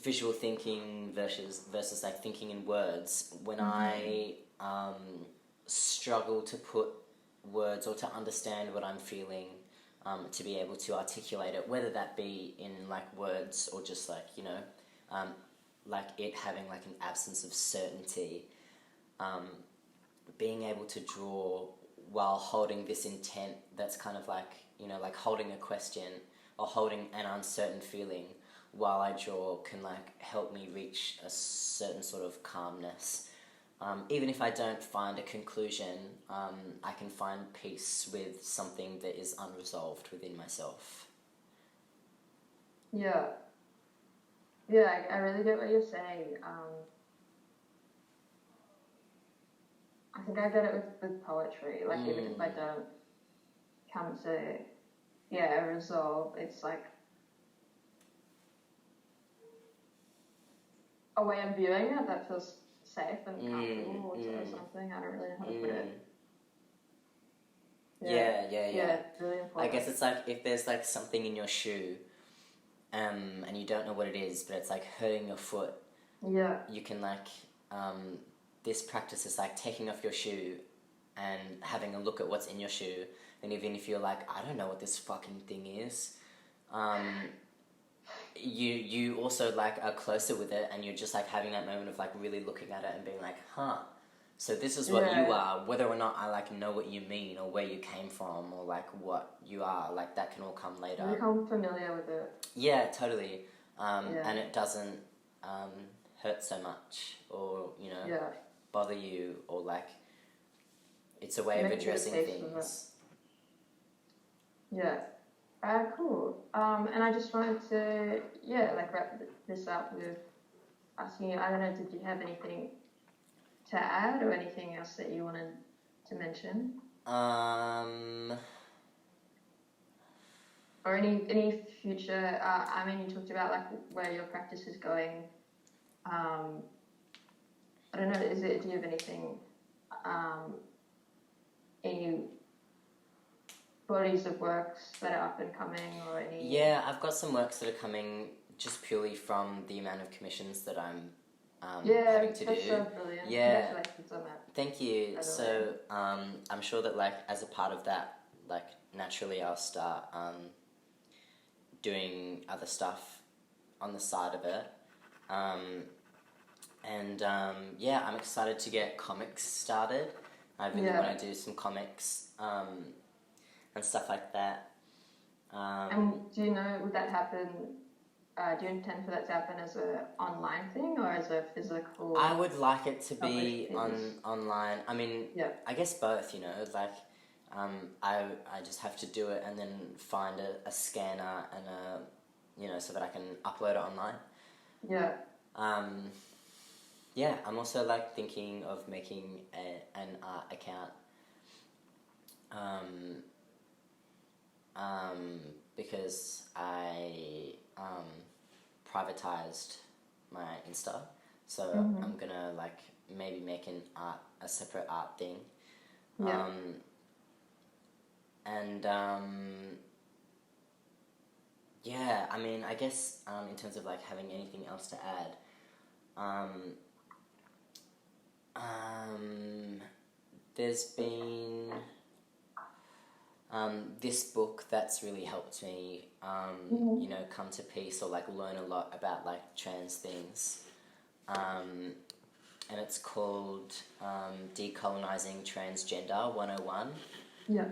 Speaker 1: visual thinking versus like thinking in words. When I struggle to put words or to understand what I'm feeling, to be able to articulate it, whether that be in like words or just like, you know, like it having like an absence of certainty, being able to draw while holding this intent that's kind of like, you know, like holding a question or holding an uncertain feeling while I draw can like help me reach a certain sort of calmness. Even if I don't find a conclusion, I can find peace with something that is unresolved within myself.
Speaker 2: Yeah, I really get what you're saying. I think I get it with poetry. Like even if I don't come to a resolve, it's like a way of viewing it that feels safe and comfortable or something. I don't really know how to put it.
Speaker 1: Yeah.
Speaker 2: It's really important.
Speaker 1: I guess it's like if there's like something in your shoe, and you don't know what it is, but it's like hurting your foot.
Speaker 2: Yeah.
Speaker 1: You can like, this practice is like taking off your shoe and having a look at what's in your shoe, and even if you're like, I don't know what this fucking thing is, you also like are closer with it, and you're just like having that moment of like really looking at it and being like, so this is what you are, whether or not I like know what you mean or where you came from or like what you are, like that can all come later.
Speaker 2: You become familiar with it.
Speaker 1: Yeah, totally. And it doesn't hurt so much or, you know, bother you, or like it's a way of addressing things.
Speaker 2: Yeah. Cool. And I just wanted to, like wrap this up with asking you, I don't know, did you have anything to add or anything else that you wanted to mention? Or any future, I mean, you talked about like where your practice is going. I don't know, do you have anything, any bodies of works that are up and coming or any...
Speaker 1: Yeah, I've got some works that are coming just purely from the amount of commissions that I'm having to do.
Speaker 2: That's so brilliant.
Speaker 1: Yeah.
Speaker 2: Congratulations on that.
Speaker 1: Thank you. So I'm sure that like as a part of that, like naturally I'll start doing other stuff on the side of it. Yeah, I'm excited to get comics started. I really want to do some comics and stuff like that.
Speaker 2: And do you know, would that happen, do you intend for that to happen as an online thing or as a physical?
Speaker 1: I would like it to be online. I mean, I guess both, you know, like I just have to do it and then find a scanner and so that I can upload it online.
Speaker 2: Yeah.
Speaker 1: Yeah, I'm also like thinking of making an art account. Because I privatized my Insta, so I'm gonna like maybe make a separate art thing.
Speaker 2: Yeah.
Speaker 1: Yeah, I mean, I guess in terms of like having anything else to add, there's been this book that's really helped me, you know, come to peace or like learn a lot about like trans things, and it's called Decolonizing Transgender 101.
Speaker 2: Yeah.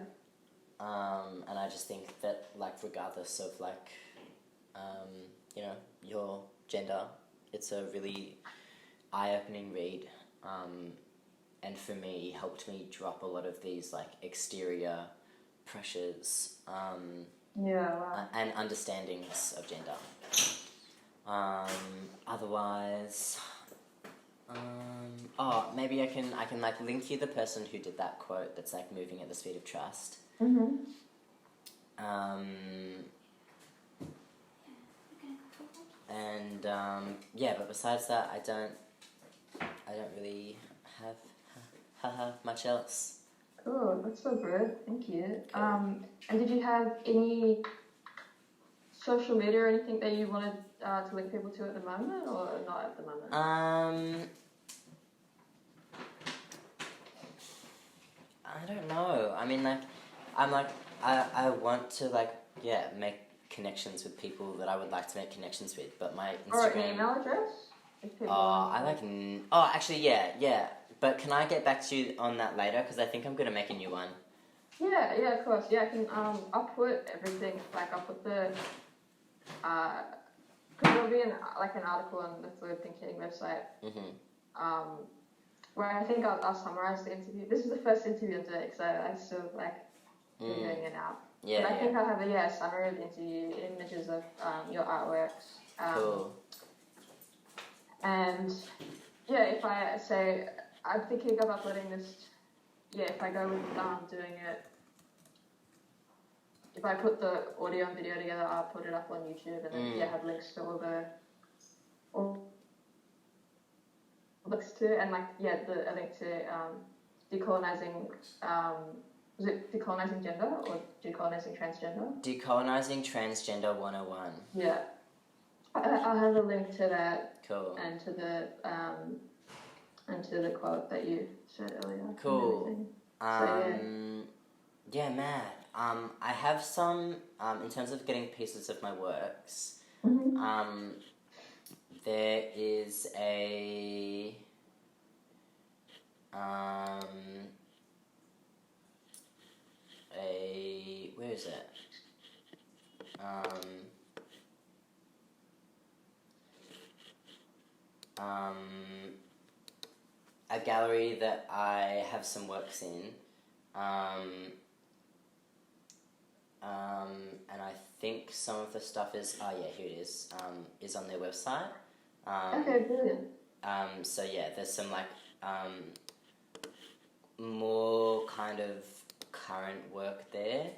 Speaker 1: And I just think that like regardless of like you know, your gender, it's a really eye-opening read, and for me helped me drop a lot of these like exterior pressures and understandings of gender. Otherwise, maybe I can like link you the person who did that quote that's like moving at the speed of trust. But besides that, I don't really have much else.
Speaker 2: Cool, that's so good. Thank you. And did you have any social media or anything that you wanted to link people to at the moment, or not at the moment?
Speaker 1: I don't know. I mean, like, I want to like make connections with people that I would like to make connections with, but my Instagram.
Speaker 2: Or an email address.
Speaker 1: Actually, yeah. But can I get back to you on that later? Because I think I'm gonna make a new one.
Speaker 2: Yeah, of course. Yeah, I can. I'll put everything. Like, I'll put the. Because there'll be an article on the Fluid Thinking website. Where I think I'll summarize the interview. This is the first interview I'm doing, so I still doing it now.
Speaker 1: Yeah.
Speaker 2: But I think I'll have a summary of the interview, images of your artworks.
Speaker 1: Cool.
Speaker 2: And if I say I'm thinking of uploading this, if I go with doing it, if I put the audio and video together, I'll put it up on YouTube and then have links to all links to, and a link to decolonizing. Was it decolonizing gender or decolonizing transgender?
Speaker 1: Decolonizing Transgender 101.
Speaker 2: Yeah. I'll have a link to that.
Speaker 1: Cool.
Speaker 2: And to the quote that you said earlier.
Speaker 1: Cool. Mad. I have some in terms of getting pieces of my works. There is a where is it? A gallery that I have some works in, and I think some of the stuff is here it is on their website.
Speaker 2: Okay, brilliant.
Speaker 1: So there's some more kind of current work there.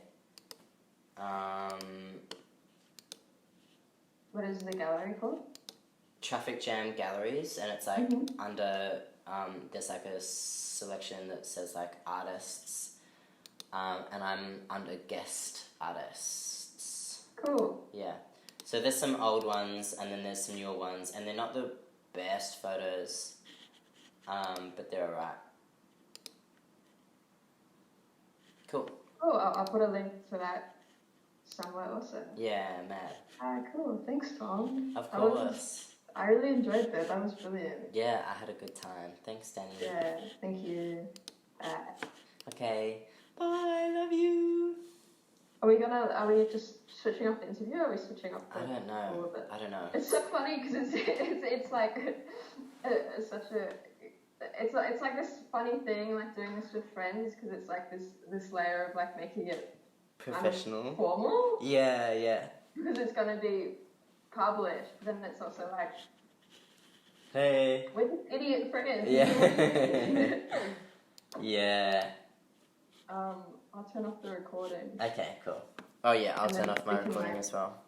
Speaker 2: What is the gallery called?
Speaker 1: Traffic Jam Galleries, and it's under there's a selection that says artists, and I'm under guest artists.
Speaker 2: Cool.
Speaker 1: Yeah. So there's some old ones, and then there's some newer ones, and they're not the best photos, but they're alright. Cool.
Speaker 2: Cool. I'll put a link to that somewhere awesome.
Speaker 1: Yeah, mad.
Speaker 2: Cool. Thanks, Tom.
Speaker 1: Of course.
Speaker 2: I really enjoyed that. That was brilliant.
Speaker 1: Yeah, I had a good time. Thanks, Danny.
Speaker 2: Yeah, thank you.
Speaker 1: Okay. Bye, love you.
Speaker 2: Are we just switching off the interview, or are we switching off
Speaker 1: I don't know.
Speaker 2: all of it?
Speaker 1: I don't know.
Speaker 2: It's so funny because it's like such a it's like this funny thing, like doing this with friends, because it's like this layer of like making it
Speaker 1: Professional.
Speaker 2: kind of formal.
Speaker 1: Yeah.
Speaker 2: Because it's gonna be published, but then it's also like,
Speaker 1: hey,
Speaker 2: we're just idiot friends.
Speaker 1: Yeah. Yeah.
Speaker 2: I'll turn off the recording.
Speaker 1: Okay, cool. Oh yeah, I'll
Speaker 2: And
Speaker 1: turn
Speaker 2: then
Speaker 1: off my
Speaker 2: we can,
Speaker 1: recording
Speaker 2: like,
Speaker 1: as well.